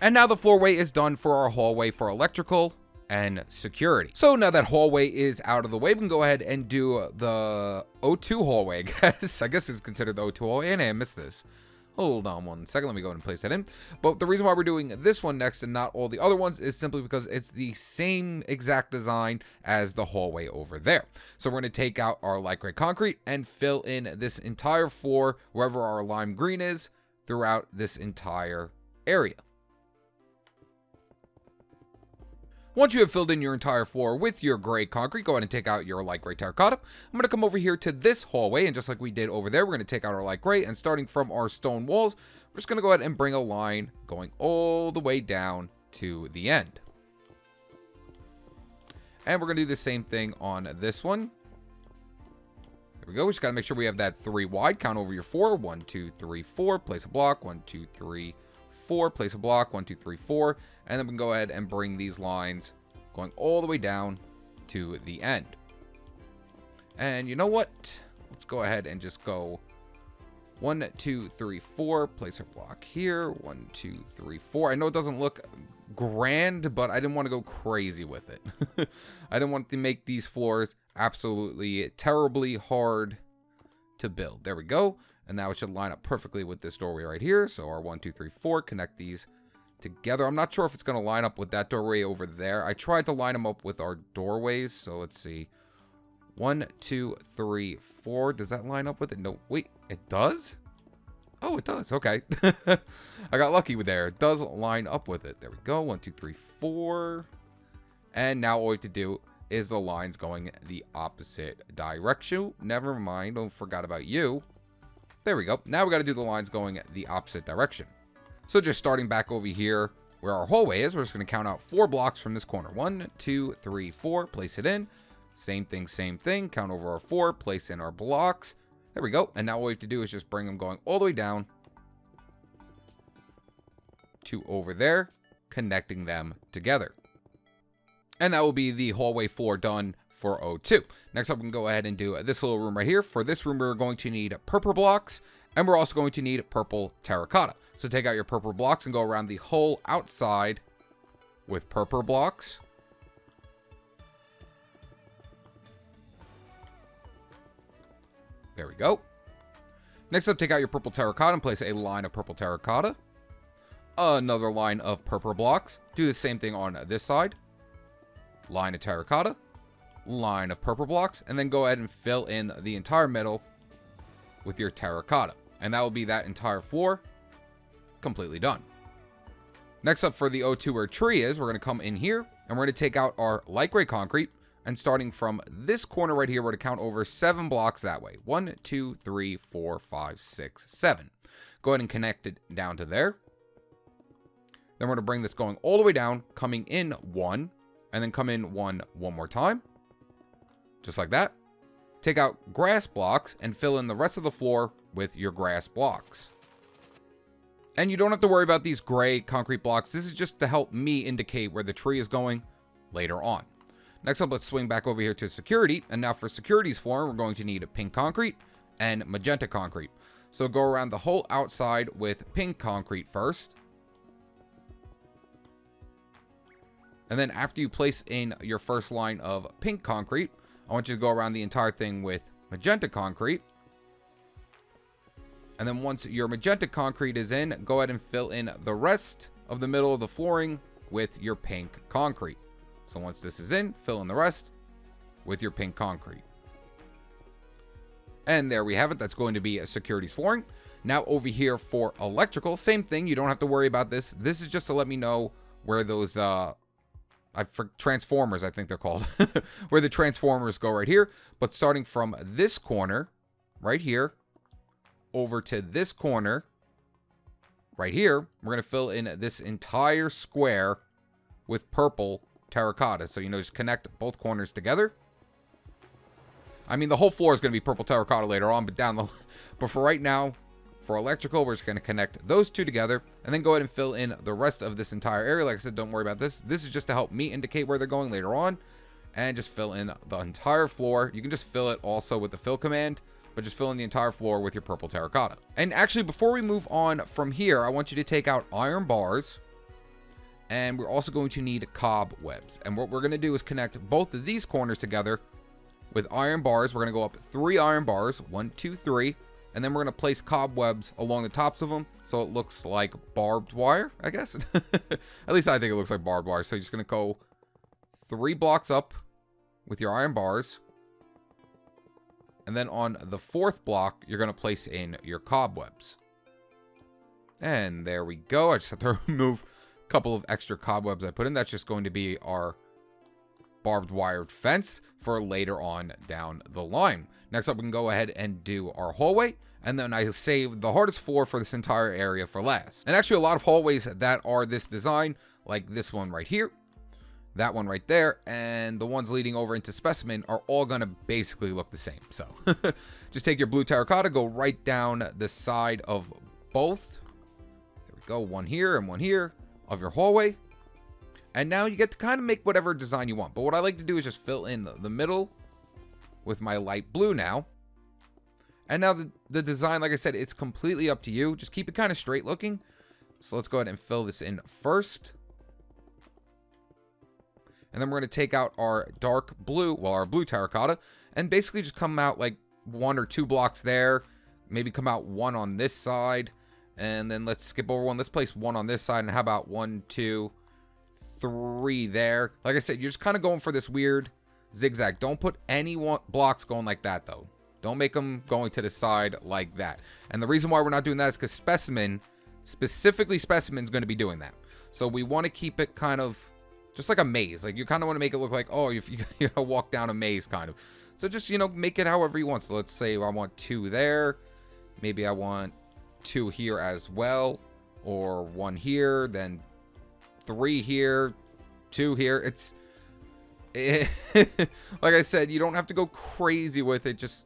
And now the floorway is done for our hallway for electrical and security. So now that hallway is out of the way, we can go ahead and do the O2 hallway, I guess. I guess it's considered the O2 hallway, and I missed this. Hold on 1 second, let me go ahead and place that in. But the reason why we're doing this one next and not all the other ones is simply because it's the same exact design as the hallway over there. So we're going to take out our light gray concrete and fill in this entire floor, wherever our lime green is, throughout this entire area. Once you have filled in your entire floor with your gray concrete, go ahead and take out your light gray terracotta. I'm going to come over here to this hallway, and just like we did over there, we're going to take out our light gray, and starting from our stone walls, we're just going to go ahead and bring a line going all the way down to the end. And we're going to do the same thing on this one. There we go. We just got to make sure we have that 3 wide. Count over your 4. 1, 2, 3, 4. Place a block. 1, 2, 3, 4. Place a block. 1, 2, 3, 4. And then we can go ahead and bring these lines going all the way down to the end. And you know what? Let's go ahead and just go 1, 2, 3, 4. Place our block here. 1, 2, 3, 4. I know it doesn't look grand, but I didn't want to go crazy with it. I didn't want to make these floors absolutely terribly hard to build. There we go. And now it should line up perfectly with this doorway right here. So our 1, 2, 3, 4, connect these together. I'm not sure if it's going to line up with that doorway over there. I tried to line them up with our doorways. So let's see. 1, 2, 3, 4. Does that line up with it? No, wait, it does? Oh, it does. Okay. I got lucky with there. It does line up with it. There we go. 1, 2, 3, 4. And now all we have to do is the lines going the opposite direction. Never mind. Don't forget about you. There we go. Now we got to do the lines going the opposite direction. So just starting back over here where our hallway is, we're just going to count out 4 blocks from this corner. 1, 2, 3, 4. Place it in. Same thing, same thing. Count over our 4. Place in our blocks. There we go. And now all we have to do is just bring them going all the way down to over there, connecting them together. And that will be the hallway floor done for O2. Next up, we can go ahead and do this little room right here. For this room, we're going to need purple blocks, and we're also going to need purple terracotta. So take out your purple blocks and go around the whole outside with purple blocks. There we go. Next up, take out your purple terracotta and place a line of purple terracotta. Another line of purple blocks. Do the same thing on this side. Line of terracotta. Line of purple blocks. And then go ahead and fill in the entire middle with your terracotta. And that will be that entire floor completely done. Next up for the O2 where tree is, we're going to come in here and we're going to take out our light gray concrete. And starting from this corner right here, we're going to count over 7 blocks that way. 1, 2, 3, 4, 5, 6, 7. Go ahead and connect it down to there. Then we're going to bring this going all the way down, coming in 1, and then come in one more time. Just like that. Take out grass blocks and fill in the rest of the floor with your grass blocks. And you don't have to worry about these gray concrete blocks. This is just to help me indicate where the tree is going later on. Next up, let's swing back over here to security. And now for security's floor, we're going to need pink concrete and magenta concrete. So go around the whole outside with pink concrete first. And then after you place in your first line of pink concrete, I want you to go around the entire thing with magenta concrete. And then once your magenta concrete is in, go ahead and fill in the rest of the middle of the flooring with your pink concrete. So once this is in, fill in the rest with your pink concrete. And there we have it. That's going to be a securities flooring. Now over here for electrical, same thing. You don't have to worry about this. This is just to let me know where those transformers, I think they're called, where the transformers go right here. But starting from this corner right here over to this corner right here, we're going to fill in this entire square with purple terracotta. So, just connect both corners together. I mean, the whole floor is going to be purple terracotta later on, but for right now, for electrical, we're just going to connect those two together and then go ahead and fill in the rest of this entire area. Like I said, don't worry about this. This is just to help me indicate where they're going later on, and just fill in the entire floor. You can just fill it also with the fill command, but just fill in the entire floor with your purple terracotta. And actually, before we move on from here, I want you to take out iron bars, and we're also going to need cobwebs. And what we're going to do is connect both of these corners together with iron bars. We're going to go up 3 iron bars, 1, 2, 3, and then we're going to place cobwebs along the tops of them so it looks like barbed wire, I guess. At least I think it looks like barbed wire. So you're just going to go 3 blocks up with your iron bars. And then on the 4th block, you're going to place in your cobwebs. And there we go. I just have to remove a couple of extra cobwebs I put in. That's just going to be our barbed wired fence for later on down the line. Next up, we can go ahead and do our hallway. And then I saved the hardest floor for this entire area for last. And actually, a lot of hallways that are this design, like this one right here, that one right there, and the ones leading over into specimen are all going to basically look the same. So just take your blue terracotta, go right down the side of both. There we go. One here and one here of your hallway. And now you get to kind of make whatever design you want. But what I like to do is just fill in the middle with my light blue now. And now the design, like I said, it's completely up to you. Just keep it kind of straight looking. So let's go ahead and fill this in first. And then we're going to take out our dark blue, well, our blue terracotta, and basically just come out like 1 or 2 blocks there. Maybe come out 1 on this side. And then let's skip over 1. Let's place 1 on this side. And how about 1, 2, 3 there? Like I said, you're just kind of going for this weird zigzag. Don't put any blocks going like that, though. Don't make them going to the side like that. And the reason why we're not doing that is because specifically specimen is going to be doing that. So we want to keep it kind of just like a maze. Like you kind of want to make it look like, oh, if you walk down a maze kind of. So just, make it however you want. So let's say I want 2 there. Maybe I want 2 here as well. Or 1 here, then 3 here, 2 here. Like I said, you don't have to go crazy with it. Just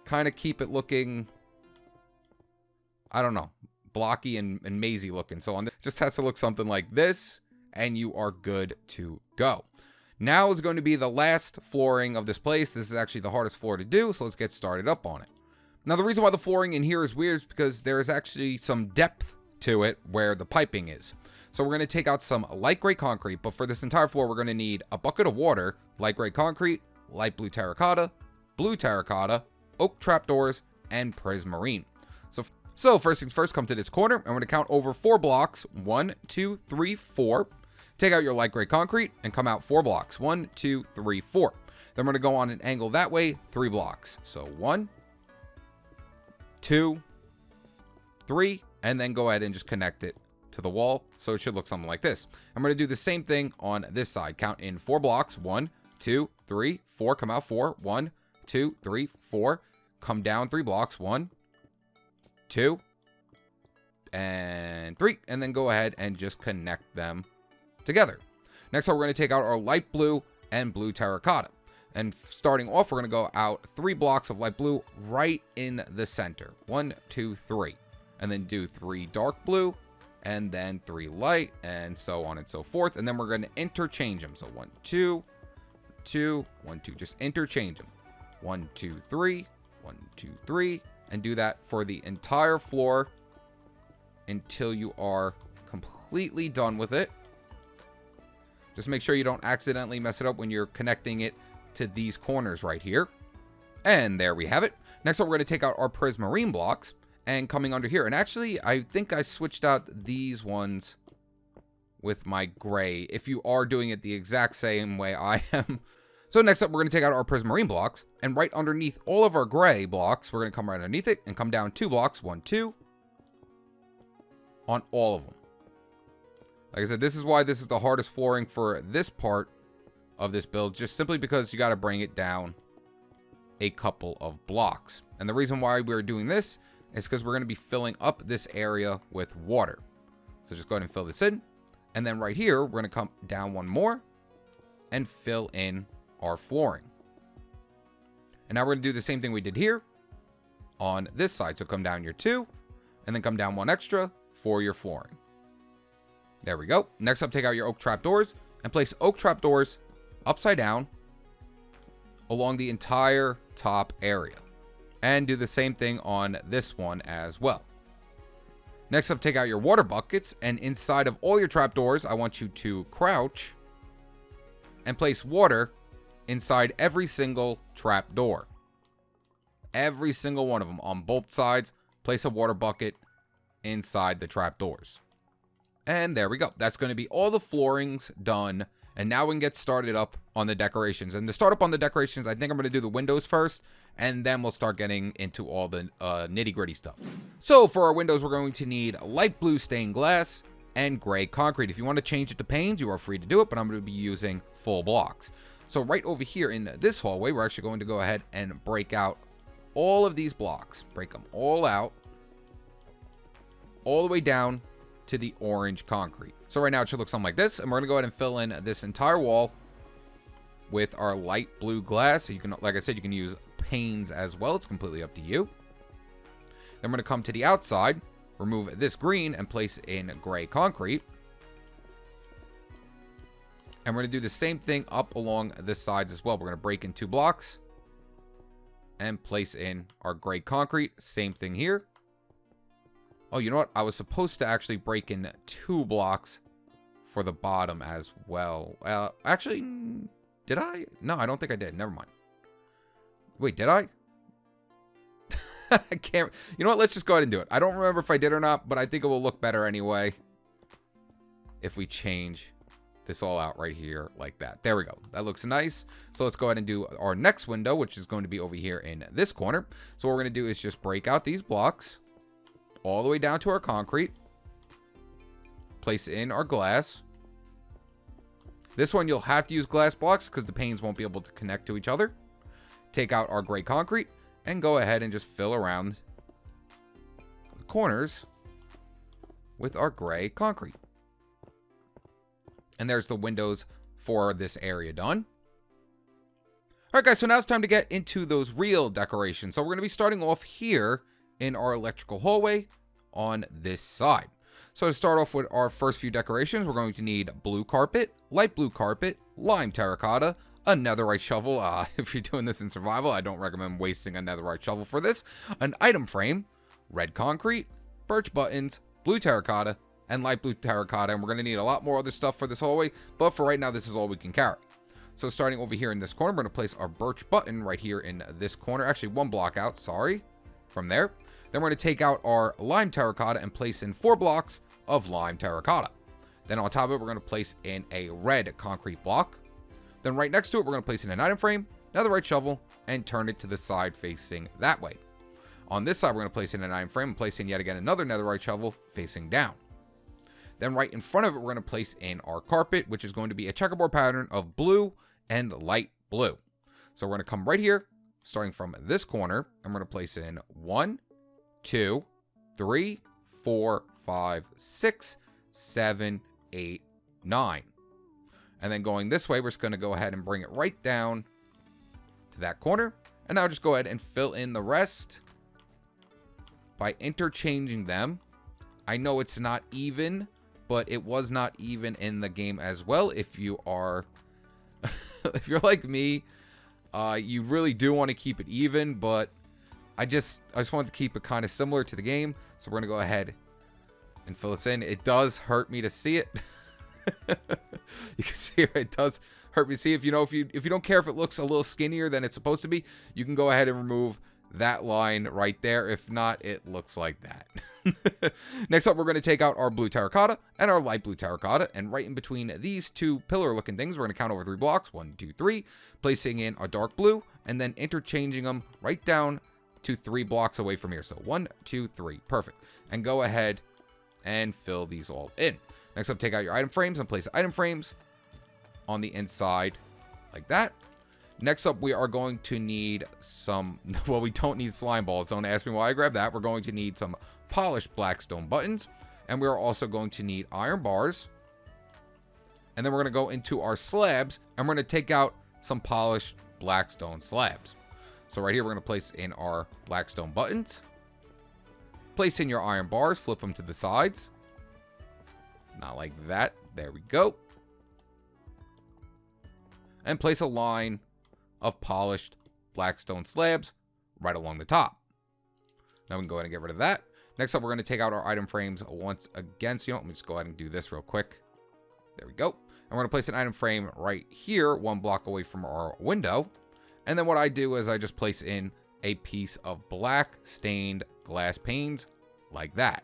kind of keep it looking, I don't know, blocky and mazy looking. So on this, just has to look something like this, and you are good to go. Now is going to be the last flooring of this place. This is actually the hardest floor to do, so let's get started up on it. Now, the reason why the flooring in here is weird is because there is actually some depth to it where the piping is. So we're going to take out some light gray concrete, but for this entire floor, we're going to need a bucket of water, light gray concrete, light blue terracotta, oak trapdoors, and prismarine. So first things first, come to this corner. I'm going to count over 4 blocks. 1, 2, 3, 4. Take out your light gray concrete and come out 4 blocks. 1, 2, 3, 4. Then we're going to go on an angle that way, 3 blocks. So 1, 2, 3, and then go ahead and just connect it to the wall. So it should look something like this. I'm going to do the same thing on this side. Count in 4 blocks. 1, 2, 3, 4. Come out 4. 1, 2, 3, 4. Come down 3 blocks. 1, 2, and 3. And then go ahead and just connect them together. Next up, we're going to take out our light blue and blue terracotta. And starting off, we're going to go out 3 blocks of light blue right in the center. 1, 2, 3. And then do 3 dark blue, and then 3 light, and so on and so forth. And then we're going to interchange them. So 1, 2, 2, 1, 2. Just interchange them. 1, 2, 3, 1, 2, 3. And do that for the entire floor until you are completely done with it. Just make sure you don't accidentally mess it up when you're connecting it to these corners right here. And there we have it. Next up, we're going to take out our prismarine blocks and coming under here. And actually, I think I switched out these ones with my gray, if you are doing it the exact same way I am. So next up, we're going to take out our prismarine blocks, and right underneath all of our gray blocks, we're going to come right underneath it and come down 2 blocks, 1, 2, on all of them. Like I said, this is why this is the hardest flooring for this part of this build, just simply because you got to bring it down a couple of blocks. And the reason why we're doing this is because we're going to be filling up this area with water. So just go ahead and fill this in. And then right here, we're going to come down 1 more and fill in our flooring. And now we're going to do the same thing we did here on this side. So come down your 2 and then come down 1 extra for your flooring. There we go. Next up, take out your oak trapdoors and place oak trapdoors upside down along the entire top area. And do the same thing on this one as well. Next up, take out your water buckets, and inside of all your trapdoors, I want you to crouch and place water inside every single trapdoor. Every single one of them on both sides, place a water bucket inside the trapdoors. And there we go. That's going to be all the floorings done. And now we can get started up on the decorations. And to start up on the decorations, I think I'm going to do the windows first. And then we'll start getting into all the nitty-gritty stuff. So for our windows, we're going to need light blue stained glass and gray concrete. If you want to change it to panes, you are free to do it. But I'm going to be using full blocks. So right over here in this hallway, we're actually going to go ahead and break out all of these blocks. Break them all out. All the way down to the orange concrete. So right now it should look something like this, and we're going to go ahead and fill in this entire wall with our light blue glass. So you can, like I said, you can use panes as well. It's completely up to you. Then we're going to come to the outside, remove this green, and place in gray concrete. And we're going to do the same thing up along the sides as well. We're going to break in 2 blocks and place in our gray concrete. Same thing here. Oh, you know what? I was supposed to actually break in 2 blocks for the bottom as well. Actually, did I? No, I don't think I did. Never mind. Wait, did I? I can't. You know what? Let's just go ahead and do it. I don't remember if I did or not, but I think it will look better anyway if we change this all out right here like that. There we go. That looks nice. So let's go ahead and do our next window, which is going to be over here in this corner. So what we're going to do is just break out these blocks all the way down to our concrete. Place in our glass. This one you'll have to use glass blocks because the panes won't be able to connect to each other. Take out our gray concrete and go ahead and just fill around the corners with our gray concrete. And there's the windows for this area done. Alright guys, so now it's time to get into those real decorations. So we're going to be starting off here in our electrical hallway on this side. So to start off with our first few decorations, we're going to need blue carpet, light blue carpet, lime terracotta, a netherite shovel. If you're doing this in survival, I don't recommend wasting a netherite shovel for this. An item frame, red concrete, birch buttons, blue terracotta, and light blue terracotta. And we're going to need a lot more other stuff for this hallway, but for right now, this is all we can carry. So starting over here in this corner, we're going to place our birch button right here in this corner. Actually, 1 block out, sorry, from there. Then we're going to take out our lime terracotta and place in 4 blocks of lime terracotta. Then on top of it, we're going to place in a red concrete block. Then right next to it, we're going to place in an item frame, netherite shovel, and turn it to the side facing that way. On this side, we're going to place in an item frame and place in yet again another netherite shovel facing down. Then right in front of it, we're going to place in our carpet, which is going to be a checkerboard pattern of blue and light blue. So we're going to come right here, starting from this corner, and we're going to place in 1, 2, 3, 4, 5, 6, 7, 8, 9. And then going this way, we're just going to go ahead and bring it right down to that corner. And now just go ahead and fill in the rest by interchanging them. I know it's not even, but it was not even in the game as well. If you are, if you're like me, you really do want to keep it even, but I just wanted to keep it kind of similar to the game. So we're going to go ahead and fill this in. It does hurt me to see it. You can see it does hurt me. See, if you don't care if it looks a little skinnier than it's supposed to be, you can go ahead and remove that line right there. If not, it looks like that. Next up, we're going to take out our blue terracotta and our light blue terracotta, and right in between these two pillar looking things, we're going to count over 3 blocks, 1, 2, 3, placing in our dark blue and then interchanging them right down to 3 blocks away from here. So 1, 2, 3, perfect. And go ahead and fill these all in. Next up, take out your item frames and place item frames on the inside like that. Next up, we are going to need some, well, we don't need slime balls. Don't ask me why I grabbed that. We're going to need some polished blackstone buttons, and we're also going to need iron bars. And then we're going to go into our slabs, and we're going to take out some polished blackstone slabs. So right here, we're going to place in our blackstone buttons. Place in your iron bars, flip them to the sides. Not like that. There we go. And place a line of polished blackstone slabs right along the top. Now we can go ahead and get rid of that. Next up, we're going to take out our item frames once again. So, let me just go ahead and do this real quick. There we go. And we're going to place an item frame right here, 1 block away from our window. And then what I do is I just place in a piece of black stained glass panes like that.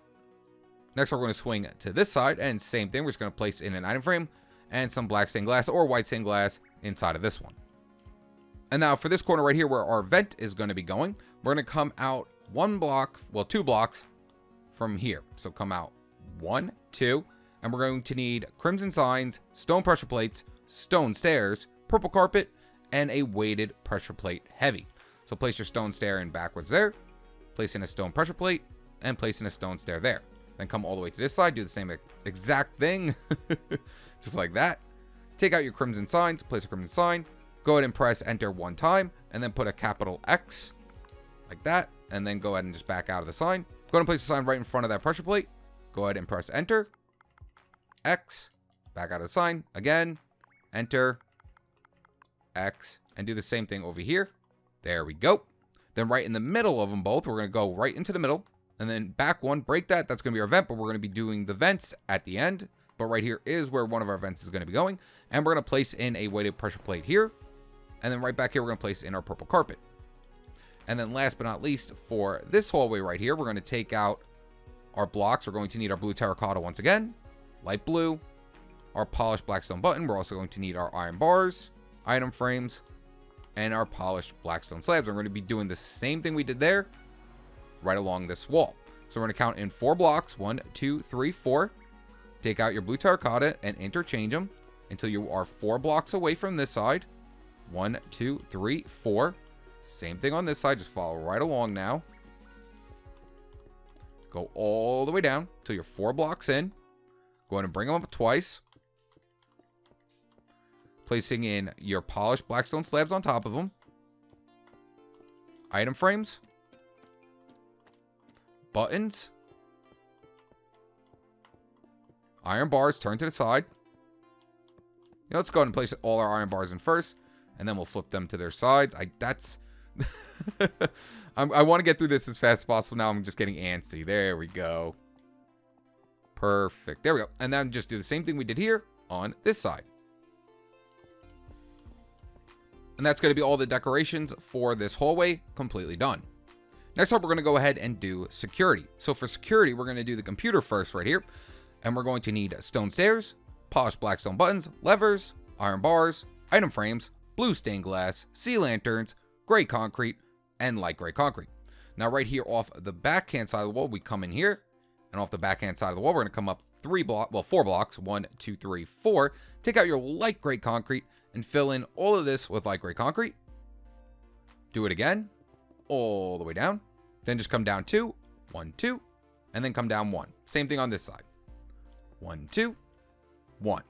Next, we're going to swing to this side, and same thing. We're just going to place in an item frame and some black stained glass or white stained glass inside of this one. And now for this corner right here where our vent is going to be going, we're going to come out 1 block, well, 2 blocks from here. So come out 1, 2, and we're going to need crimson signs, stone pressure plates, stone stairs, purple carpet, and a weighted pressure plate heavy. So place your stone stair in backwards there, place in a stone pressure plate, and place in a stone stair there. Then come all the way to this side, do the same exact thing, just like that. Take out your crimson signs, place a crimson sign, go ahead and press enter 1 time, and then put a capital X, like that, and then go ahead and just back out of the sign. Go ahead and place the sign right in front of that pressure plate. Go ahead and press enter, X, back out of the sign, again, enter, X, and do the same thing over here. There we go. Then right in the middle of them both, we're going to go right into the middle, and then back 1, break that. That's going to be our vent, but we're going to be doing the vents at the end. But right here is where one of our vents is going to be going. And we're going to place in a weighted pressure plate here. And then right back here, we're going to place in our purple carpet. And then last but not least, for this hallway right here, we're going to take out our blocks. We're going to need our blue terracotta once again, light blue, our polished blackstone button. We're also going to need our iron bars, item frames, and our polished blackstone slabs. We're going to be doing the same thing we did there right along this wall. So we're going to count in 4 blocks, 1, 2, 3, 4. Take out your blue terracotta and interchange them until you are 4 blocks away from this side. 1, 2, 3, 4. Same thing on this side. Just follow right along now. Go all the way down until you're 4 blocks in. Go ahead and bring them up twice. Placing in your polished blackstone slabs on top of them. Item frames. Buttons. Iron bars, turn to the side. Let's go ahead and place all our iron bars in first, and then we'll flip them to their sides. I want to get through this as fast as possible. Now I'm just getting antsy. There we go. Perfect. There we go. And then just do the same thing we did here on this side. And that's going to be all the decorations for this hallway completely done. Next up, we're going to go ahead and do security. So for security, we're going to do the computer first right here. And we're going to need stone stairs, polished blackstone buttons, levers, iron bars, item frames, blue stained glass, sea lanterns, gray concrete, and light gray concrete. Now right here off the backhand side of the wall, we come in here. And off the backhand side of the wall, we're going to come up 4 blocks, 1, 2, 3, 4. Take out your light gray concrete and fill in all of this with light gray concrete. Do it again, all the way down. Then just come down 2, 1, 2, and then come down 1. Same thing on this side. 1, 2, 1.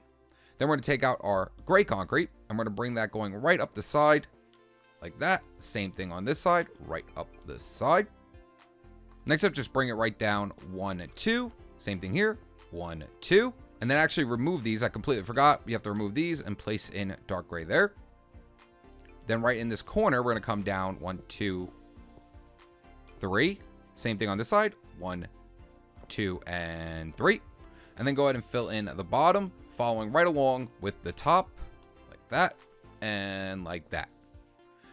Then we're going to take out our gray concrete, and we're going to bring that going right up the side, like that. Same thing on this side, right up this side. Next up, just bring it right down 1, 2. Same thing here, 1, 2. And then actually remove these. I completely forgot. You have to remove these and place in dark gray there. Then right in this corner, we're going to come down 1, 2, 3. Same thing on this side, 1, 2, and 3. And then go ahead and fill in the bottom following right along with the top, like that, and like that.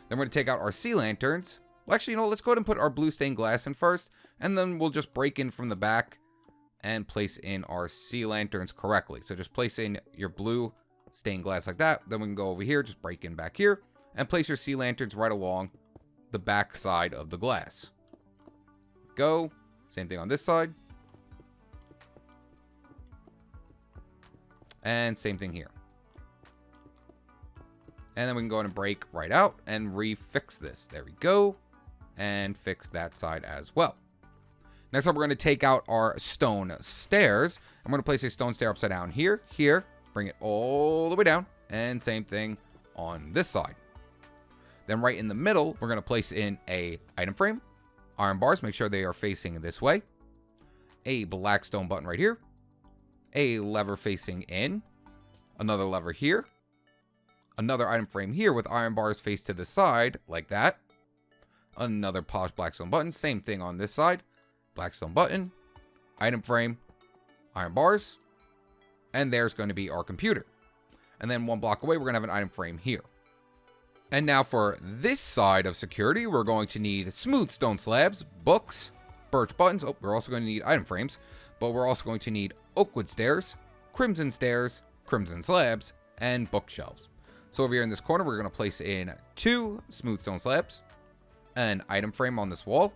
Then we're going to take out our sea lanterns. Well, actually, you know, let's go ahead and put our blue stained glass in first, and then we'll just break in from the back and place in our sea lanterns correctly. So just place in your blue stained glass like that. Then we can go over here, just break in back here, and place your sea lanterns right along the back side of the glass. Go. Same thing on this side. And same thing here. And then we can go ahead and break right out and refix this. There we go. And fix that side as well. Next up, we're going to take out our stone stairs. I'm going to place a stone stair upside down here, here, bring it all the way down, and same thing on this side. Then right in the middle, we're going to place in a item frame, iron bars, make sure they are facing this way, a black stone button right here, a lever facing in, another lever here, another item frame here with iron bars face to the side, like that, another polished black stone button, same thing on this side, black stone button, item frame, iron bars, and there's going to be our computer. And then one block away, we're going to have an item frame here. And now for this side of security, we're going to need smooth stone slabs, books, birch buttons. Oh, we're also going to need item frames, but we're also going to need oakwood stairs, crimson slabs, and bookshelves. So over here in this corner, we're going to place in 2 smooth stone slabs, an item frame on this wall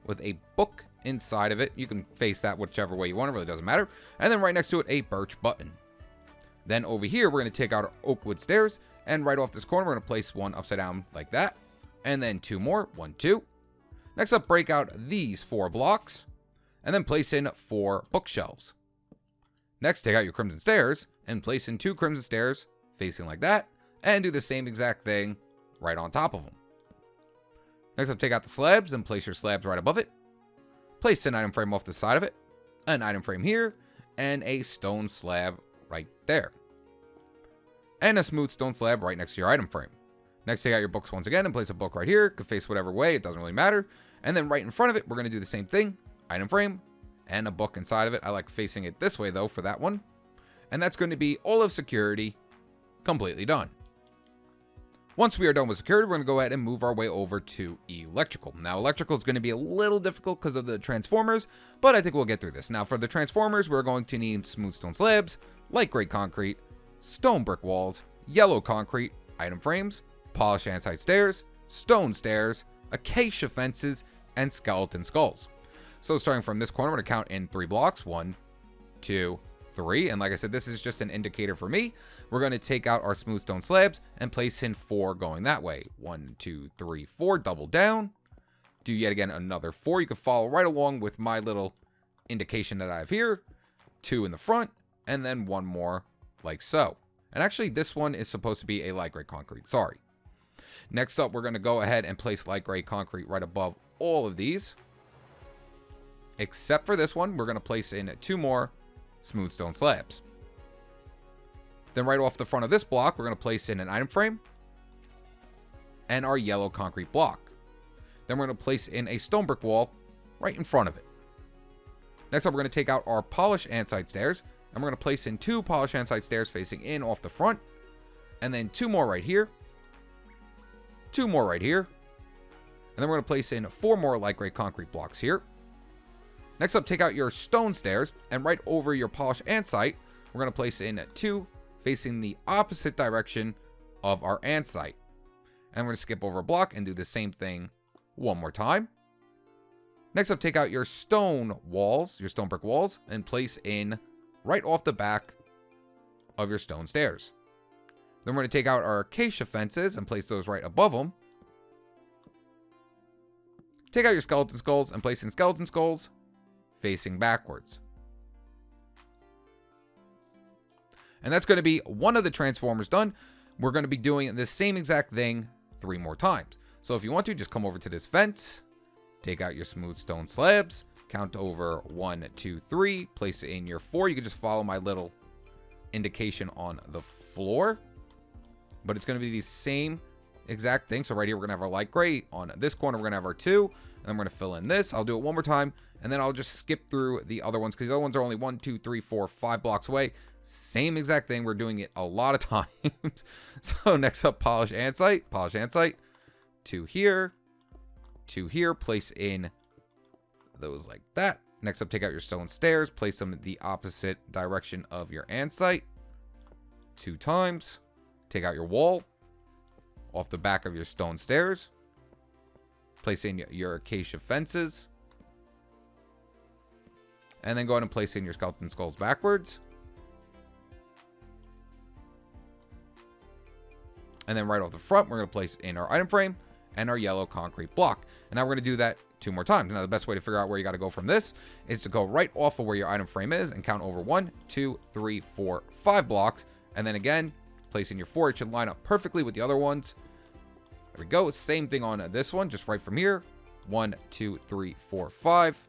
with a book inside of it. You can face that whichever way you want, it really doesn't matter. And then right next to it, a birch button. Then over here, we're going to take out our oakwood stairs, and right off this corner, we're going to place one upside down like that, and then 2 more, 1, 2. Next up, break out these 4 blocks, and then place in 4 bookshelves. Next, take out your crimson stairs, and place in 2 crimson stairs, facing like that, and do the same exact thing right on top of them. Next up, take out the slabs, and place your slabs right above it. Place an item frame off the side of it, an item frame here, and a stone slab right there. And a smooth stone slab right next to your item frame. Next, take out your books once again and place a book right here. Could face whatever way, it doesn't really matter. And then right in front of it, we're going to do the same thing. Item frame and a book inside of it. I like facing it this way though for that one. And that's going to be all of security completely done. Once we are done with security, we're going to go ahead and move our way over to electrical. Now, electrical is going to be a little difficult because of the transformers, but I think we'll get through this. Now, for the transformers, we're going to need smooth stone slabs, light gray concrete, stone brick walls, yellow concrete, item frames, polished andesite stairs, stone stairs, acacia fences, and skeleton skulls. So starting from this corner, we're going to count in 3 blocks. 1, 2, 3. And like I said, this is just an indicator for me. We're going to take out our smooth stone slabs and place in 4 going that way. 1, 2, 3, 4. Double down. Do yet again another 4. You can follow right along with my little indication that I have here. 2 in the front, and then 1 more like so. And actually, this one is supposed to be a light gray concrete. Sorry. Next up, we're going to go ahead and place light gray concrete right above all of these. Except for this one, we're going to place in 2 more smooth stone slabs. Then right off the front of this block, we're going to place in an item frame and our yellow concrete block. Then we're going to place in a stone brick wall right in front of it. Next up, we're going to take out our polished andesite stairs, and we're going to place in 2 polished andesite stairs facing in off the front, and then 2 more right here, 2 more right here, and then we're going to place in 4 more light gray concrete blocks here. Next up, take out your stone stairs, and right over your polished andesite, we're going to place in 2 facing the opposite direction of our andesite. And we're going to skip over a block and do the same thing one more time. Next up, take out your stone walls, your stone brick walls, and place in right off the back of your stone stairs. Then we're going to take out our acacia fences and place those right above them. Take out your skeleton skulls and place in skeleton skulls facing backwards. And that's going to be one of the transformers done. We're going to be doing the same exact thing 3 more times. So if you want to, just come over to this fence, take out your smooth stone slabs, count over 1, 2, 3, place it in your 4. You can just follow my little indication on the floor. But it's going to be the same exact thing. So right here, we're going to have our light gray. On this corner, we're going to have our 2. And then we're going to fill in this. I'll do it one more time. And then I'll just skip through the other ones because the other ones are only 1, 2, 3, 4, 5 blocks away. Same exact thing. We're doing it a lot of times. So next up, polish andesite. Polish andesite. 2 here. 2 here. Place in those like that. Next up, take out your stone stairs. Place them in the opposite direction of your andesite. 2 times. Take out your wall off the back of your stone stairs. Place in your acacia fences. And then go ahead and place in your skeleton skulls backwards. And then right off the front, we're going to place in our item frame and our yellow concrete block. And now we're going to do that 2 more times. Now, the best way to figure out where you got to go from this is to go right off of where your item frame is and count over 1, 2, 3, 4, 5 blocks. And then again, place in your 4. It should line up perfectly with the other ones. There we go. Same thing on this one, just right from here. 1, 2, 3, 4, 5.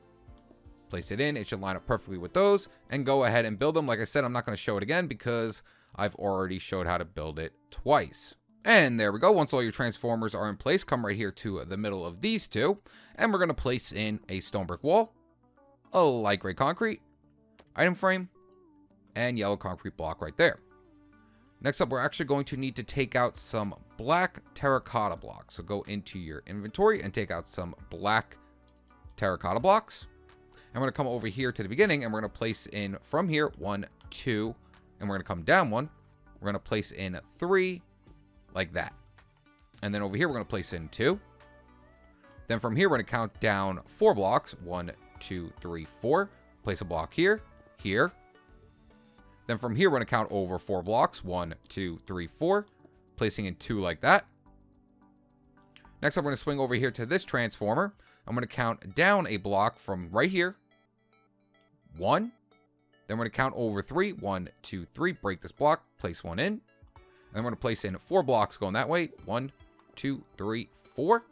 Place it in. It should line up perfectly with those. And go ahead and build them. Like I said, I'm not going to show it again because I've already showed how to build it twice. And there we go. Once all your transformers are in place, come right here to the middle of these 2. And we're going to place in a stone brick wall, a light gray concrete, item frame, and yellow concrete block right there. Next up, we're actually going to need to take out some black terracotta blocks. So go into your inventory and take out some black terracotta blocks. And we're going to come over here to the beginning and we're going to place in from here 1, 2, and we're going to come down 1. We're going to place in 3 like that. And then over here, we're going to place in 2. Then from here, we're going to count down 4 blocks. 1, 2, 3, 4. Place a block here, here. Then from here, we're going to count over 4 blocks. 1, 2, 3, 4. Placing in 2 like that. Next, I'm going to swing over here to this transformer. I'm going to count down a block from right here. 1. Then we're going to count over 3. 1, 2, 3. Break this block. Place 1 in. And then we're going to place in 4 blocks going that way. 1, 2, 3, 4.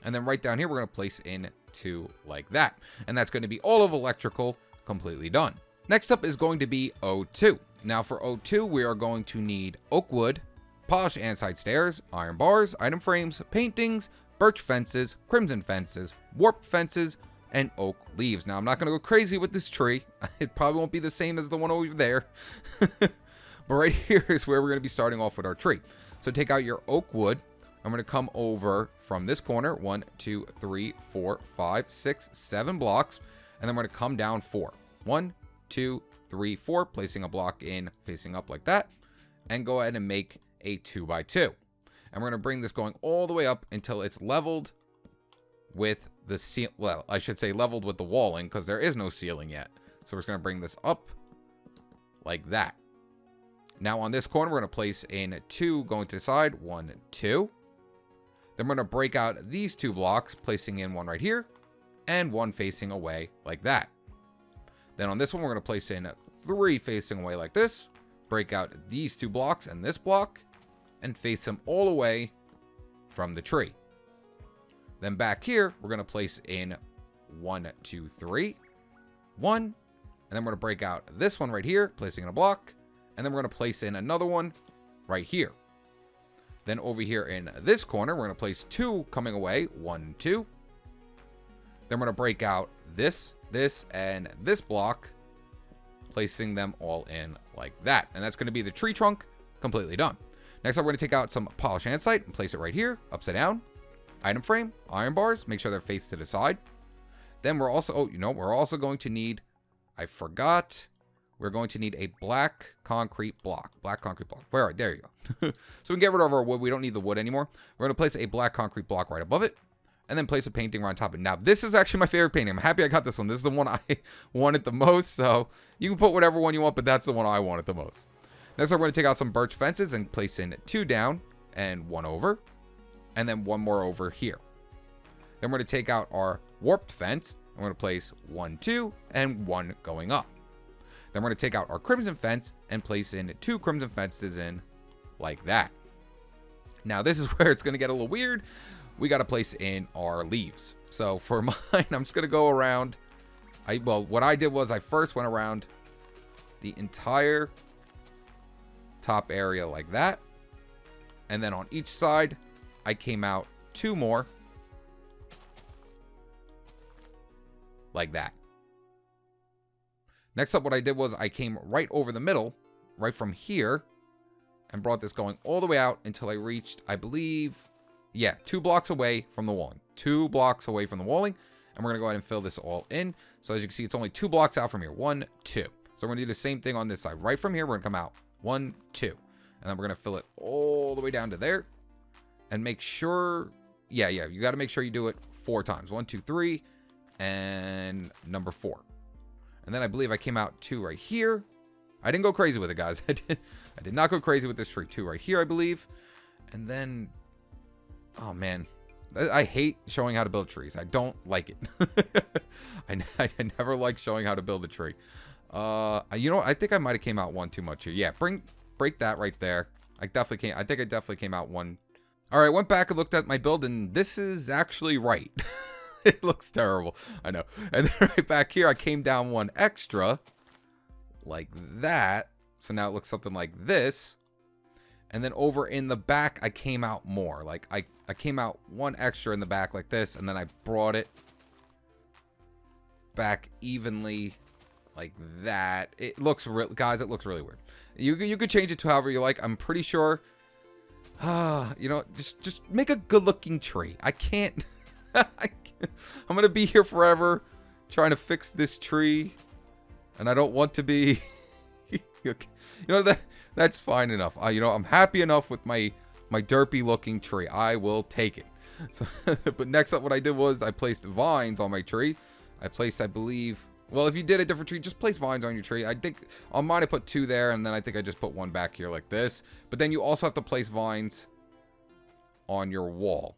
And then right down here, we're going to place in 2 like that. And that's going to be all of electrical completely done. Next up is going to be O2. Now for O2, we are going to need oak wood, polished andesite stairs, iron bars, item frames, paintings, birch fences, crimson fences, warped fences, and oak leaves. Now I'm not going to go crazy with this tree. It probably won't be the same as the one over there. But right here is where we're going to be starting off with our tree. So take out your oak wood. I'm going to come over from this corner. 1, 2, 3, 4, 5, 6, 7 blocks. And then we're going to come down 4. 1, 2, 3, 4. Placing a block in facing up like that. And go ahead and make a 2x2. And we're going to bring this going all the way up until it's leveled with the ceiling. Well, I should say leveled with the walling because there is no ceiling yet. So we're just going to bring this up like that. Now on this corner, we're going to place in 2 going to the side. 1, 2. Then we're going to break out these 2 blocks, placing in 1 right here and 1 facing away like that. Then on this one, we're going to place in 3 facing away like this. Break out these 2 blocks and this block and face them all away from the tree. Then back here, we're going to place in 1, 2, 3, 1. And then we're going to break out this one right here, placing in a block. And then we're going to place in another one right here. Then over here in this corner, we're going to place 2 coming away. 1, 2. Then we're going to break out this, and this block, placing them all in like that. And that's going to be the tree trunk completely done. Next up, we're going to take out some polished andesite and place it right here, upside down. Item frame, iron bars, make sure they're faced to the side. Then we're also, we're also going to need, I forgot, we're going to need a black concrete block. Black concrete block. All right, there you go. So we can get rid of our wood. We don't need the wood anymore. We're going to place a black concrete block right above it. And then place a painting right on top of it. Now, this is actually my favorite painting. I'm happy I got this one. This is the one I wanted the most. So you can put whatever one you want, but that's the one I wanted the most. Next, we're going to take out some birch fences and place in 2 down and 1 over. And then 1 more over here. Then we're going to take out our warped fence. I'm going to place 1, 2, and 1 going up. Then we're going to take out our crimson fence and place in 2 crimson fences in like that. Now, this is where it's going to get a little weird. We got to place in our leaves. So for mine, I'm just going to go around. What I did was I first went around the entire top area like that. And then on each side, I came out 2 more. Like that. Next up, what I did was I came right over the middle, right from here, and brought this going all the way out until I reached, I believe, yeah, 2 blocks away from the walling. 2 blocks away from the walling, and we're going to go ahead and fill this all in. So as you can see, it's only 2 blocks out from here. 1, 2. So we're going to do the same thing on this side. Right from here, we're going to come out 1, 2. And then we're going to fill it all the way down to there. And make sure, yeah, you got to make sure you do it 4 times. 1, 2, 3, and number 4. And then I believe I came out 2 right here. I didn't go crazy with it, guys. I did not go crazy with this tree. 2 right here, I believe. And then, oh man, I hate showing how to build trees. I don't like it. I never like showing how to build a tree. You know what? I think I might have came out 1 too much here. Yeah, break that right there. I think I definitely came out 1. All right, went back and looked at my build, and this is actually right. It looks terrible. I know. And then right back here, I came down 1 extra. Like that. So now it looks something like this. And then over in the back, I came out more. Like I came out 1 extra in the back like this. And then I brought it back evenly like that. It looks real, guys, it looks really weird. You could change it to however you like. I'm pretty sure. You know, just make a good looking tree. I can't. I'm going to be here forever trying to fix this tree. And I don't want to be. You know, that's fine enough. You know, I'm happy enough with my derpy looking tree. I will take it. So, but next up, what I did was I placed vines on my tree. I placed, I believe, well, if you did a different tree, just place vines on your tree. I think on mine I put 2 there, and then I think I just put 1 back here like this. But then you also have to place vines on your wall.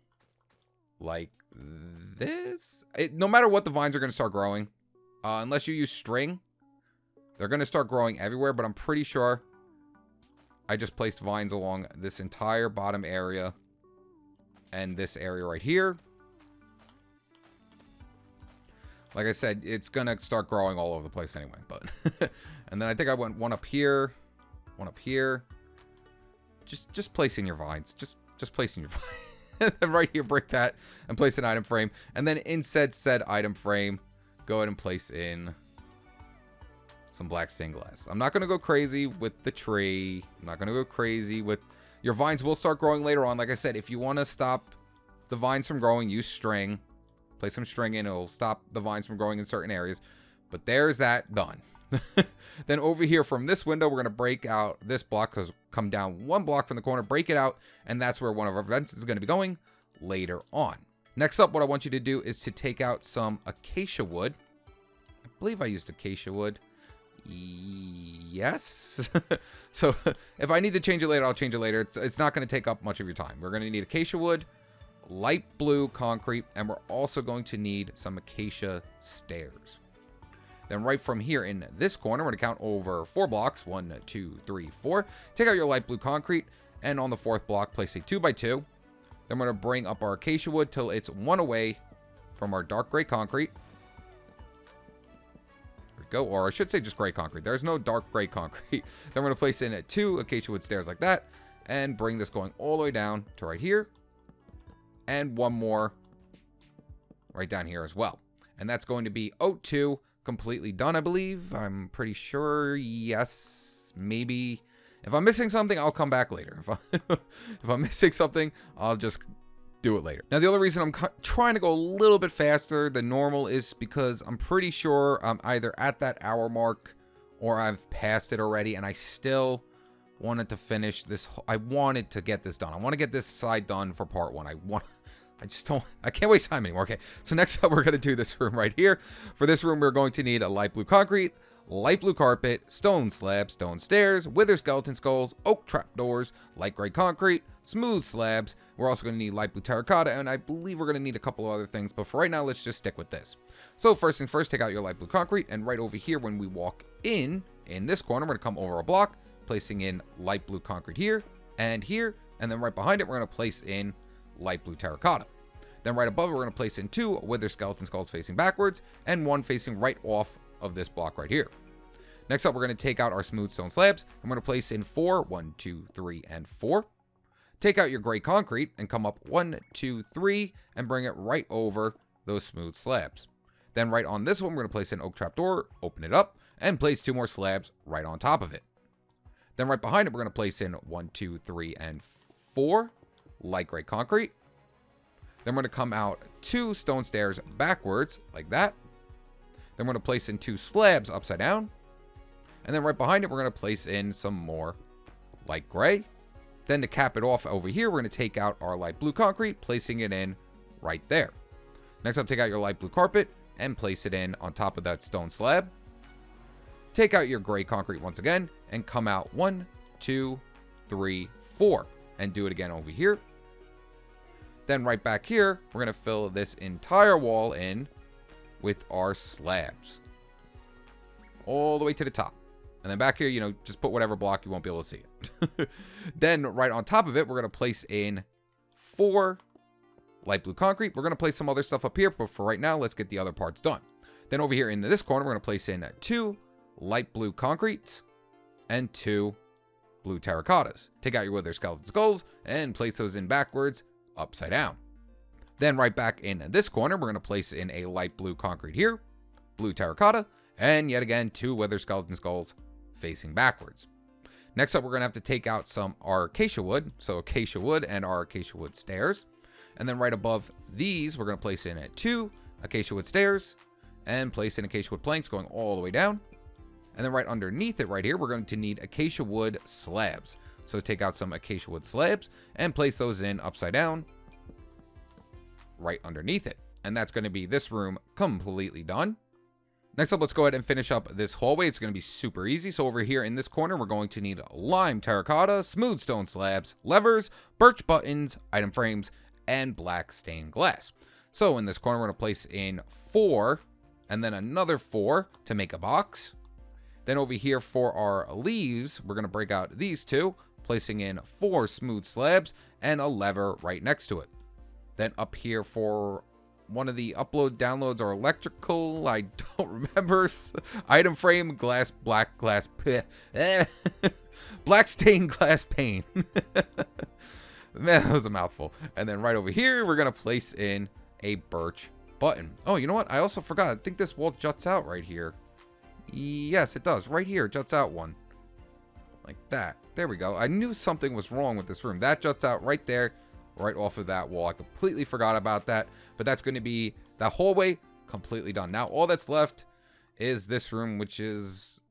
Like this. No matter what, the vines are going to start growing. Unless you use string. They're going to start growing everywhere, but I'm pretty sure I just placed vines along this entire bottom area and this area right here. Like I said, it's going to start growing all over the place anyway, but and then I think I went 1 up here, 1 up here. Just placing your vines. Just placing your vines. And then right here, break that and place an item frame. And then in said item frame, go ahead and place in some black stained glass. I'm not going to go crazy with the tree. I'm not going to go crazy with... Your vines will start growing later on. Like I said, if you want to stop the vines from growing, use string. Place some string in. It'll stop the vines from growing in certain areas. But there's that done. Then over here from this window, we're going to break out this block, because come down 1 block from the corner, break it out, and that's where one of our vents is going to be going later on. Next up, what I want you to do is to take out some acacia wood. I believe I used acacia wood. Yes. So if I need to change it later, I'll change it later. It's not going to take up much of your time. We're going to need acacia wood, light blue concrete, and we're also going to need some acacia stairs. Then right from here in this corner, we're going to count over 4 blocks. 1, 2, 3, 4. Take out your light blue concrete, and on the 4th block, place a 2x2. Then we're going to bring up our acacia wood till it's 1 away from our dark gray concrete. There we go. Or I should say just gray concrete. There's no dark gray concrete. Then we're going to place in 2 acacia wood stairs like that, and bring this going all the way down to right here. And 1 more right down here as well. And that's going to be O2. Completely done, I believe. I'm pretty sure. Yes, maybe. If I'm missing something, I'll come back later. If I'm missing something, I'll just do it later. Now, the only reason I'm trying to go a little bit faster than normal is because I'm pretty sure I'm either at that hour mark or I've passed it already, and I still wanted to finish this. I wanted to get this done. I want to get this side done for part 1. I can't waste time anymore. Okay, so next up, we're going to do this room right here. For this room, we're going to need a light blue concrete, light blue carpet, stone slabs, stone stairs, wither skeleton skulls, oak trapdoors, light gray concrete, smooth slabs. We're also going to need light blue terracotta, and I believe we're going to need a couple of other things, but for right now, let's just stick with this. So first thing first, take out your light blue concrete, and right over here, when we walk in this corner, we're going to come over a block, placing in light blue concrete here, and then right behind it, we're going to place in light blue terracotta. Then right above it, we're going to place in 2 wither skeleton skulls facing backwards, and 1 facing right off of this block right here. Next up, we're going to take out our smooth stone slabs, and we're going to place in 4, 1, 2, 3, and 4. Take out your gray concrete and come up 1, 2, 3 and bring it right over those smooth slabs. Then right on this one, we're going to place an oak trapdoor, open it up, and place 2 more slabs right on top of it. Then right behind it, we're going to place in 1, 2, 3, and 4 light gray concrete. Then we're going to come out 2 stone stairs backwards, like that. Then we're going to place in 2 slabs upside down. And then right behind it, we're going to place in some more light gray. Then to cap it off over here, we're going to take out our light blue concrete, placing it in right there. Next up, take out your light blue carpet and place it in on top of that stone slab. Take out your gray concrete once again and come out 1, 2, 3, 4 and do it again over here. Then right back here, we're going to fill this entire wall in with our slabs all the way to the top. And then back here, just put whatever block, you won't be able to see it. Then right on top of it, we're going to place in 4 light blue concrete. We're going to place some other stuff up here, but for right now, let's get the other parts done. Then over here in this corner, we're going to place in 2 light blue concretes and 2 blue terracottas. Take out your wither skeleton skulls and place those in backwards, upside down. Then right back in this corner, we're going to place in a light blue concrete here, blue terracotta, and yet again 2 wither skeleton skulls facing backwards. Next up, we're going to have to take out some acacia wood, so acacia wood and our acacia wood stairs. And then right above these, we're going to place in 2 acacia wood stairs and place in acacia wood planks going all the way down. And then right underneath it right here, we're going to need acacia wood slabs. So take out some acacia wood slabs and place those in upside down right underneath it. And that's going to be this room completely done. Next up, let's go ahead and finish up this hallway. It's going to be super easy. So over here in this corner, we're going to need lime terracotta, smooth stone slabs, levers, birch buttons, item frames, and black stained glass. So in this corner, we're going to place in 4 and then another 4 to make a box. Then over here for our leaves, we're going to break out these 2, placing in 4 smooth slabs and a lever right next to it. Then up here for one of the upload downloads or electrical, I don't remember, item frame, glass, black glass, black stained glass pane. Man, that was a mouthful. And then right over here, we're going to place in a birch button. Oh, you know what? I also forgot. I think this wall juts out right here. Yes, it does. Right here, it juts out one. Like that. There we go. I knew something was wrong with this room. That juts out right there, right off of that wall. I completely forgot about that. But that's going to be that hallway completely done. Now, all that's left is this room, which is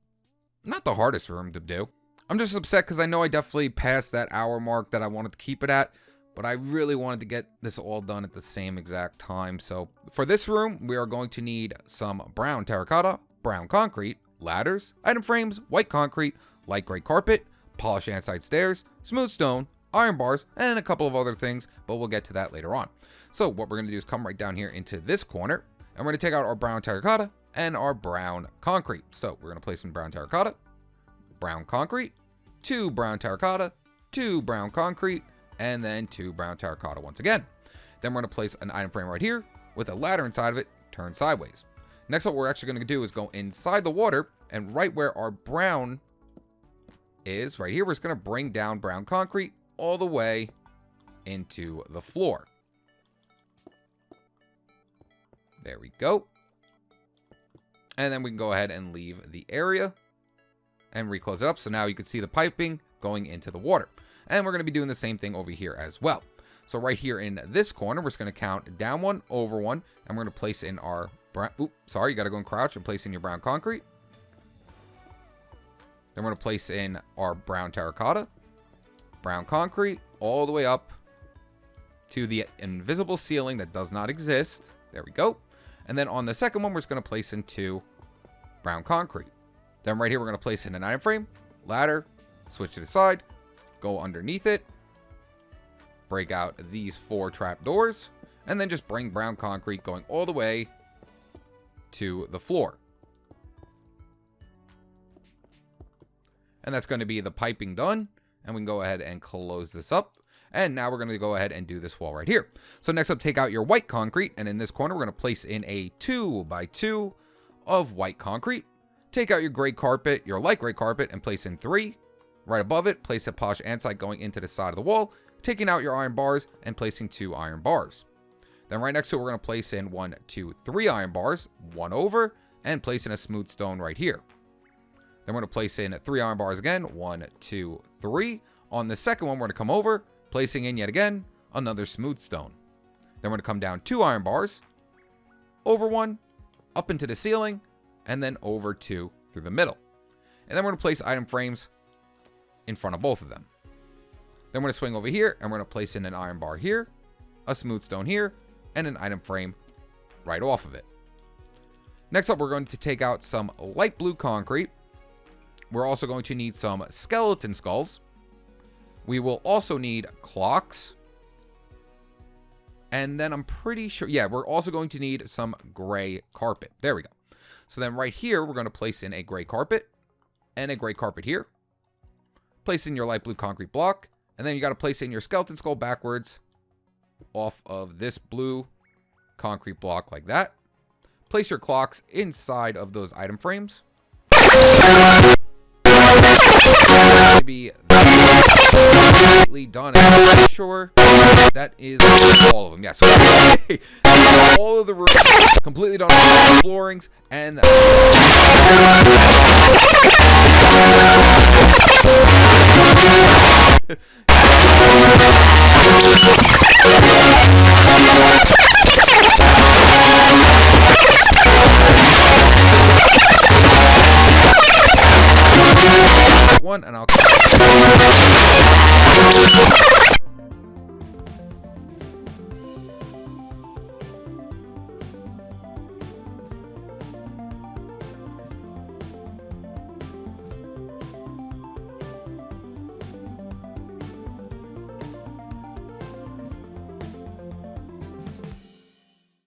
not the hardest room to do. I'm just upset because I know I definitely passed that hour mark that I wanted to keep it at, but I really wanted to get this all done at the same exact time. So for this room, we are going to need some brown terracotta, brown concrete, ladders, item frames, white concrete, light gray carpet, polished andesite stairs, smooth stone, iron bars, and a couple of other things, but we'll get to that later on. So what we're going to do is come right down here into this corner, and we're going to take out our brown terracotta and our brown concrete. So we're going to place in brown terracotta, brown concrete, 2 brown terracotta, 2 brown concrete, and then 2 brown terracotta once again. Then we're going to place an item frame right here with a ladder inside of it, turned sideways. Next, what we're actually going to do is go inside the water, and right where our brown is, right here, we're just going to bring down brown concrete all the way into the floor. There we go. And then we can go ahead and leave the area and reclose it up. So now you can see the piping going into the water. And we're going to be doing the same thing over here as well. So right here in this corner, we're just going to count down 1, over 1, and we're going to place in our brown, you got to go and crouch and place in your brown concrete. Then we're going to place in our brown terracotta, brown concrete, all the way up to the invisible ceiling that does not exist. There we go. And then on the second one, we're just going to place in 2 brown concrete. Then right here, we're going to place in an item frame, ladder, switch to the side, go underneath it, break out these 4 trap doors, and then just bring brown concrete going all the way to the floor. And that's going to be the piping done. And we can go ahead and close this up. And now we're going to go ahead and do this wall right here. So next up, take out your white concrete. And in this corner, we're going to place in a 2x2 of white concrete. Take out your gray carpet, your light gray carpet, and place in 3. Right above it, place a polished andesite going into the side of the wall. taking out your iron bars and placing 2 iron bars. Then right next to it, we're going to place in 1, 2, 3 iron bars, 1 over, and place in a smooth stone right here. Then we're going to place in 3 iron bars again, 1, 2, 3. On the second one, we're going to come over, placing in yet again another smooth stone. Then we're going to come down 2 iron bars, over 1, up into the ceiling, and then over 2 through the middle. And then we're going to place item frames in front of both of them. Then we're going to swing over here, and we're going to place in an iron bar here, a smooth stone here, and an item frame right off of it. Next up, we're going to take out some light blue concrete. We're also going to need some skeleton skulls. We will also need clocks. And then I'm pretty sure, yeah, we're also going to need some gray carpet. There we go. So then right here, we're going to place in a gray carpet and a gray carpet here. Place in your light blue concrete block. And then you got to place in your skeleton skull backwards off of this blue concrete block like that. Place your clocks inside of those item frames. Maybe that's completely done. I'm not sure that is all of them. Yeah, so all of the rooms completely done with the floorings and one, and I'll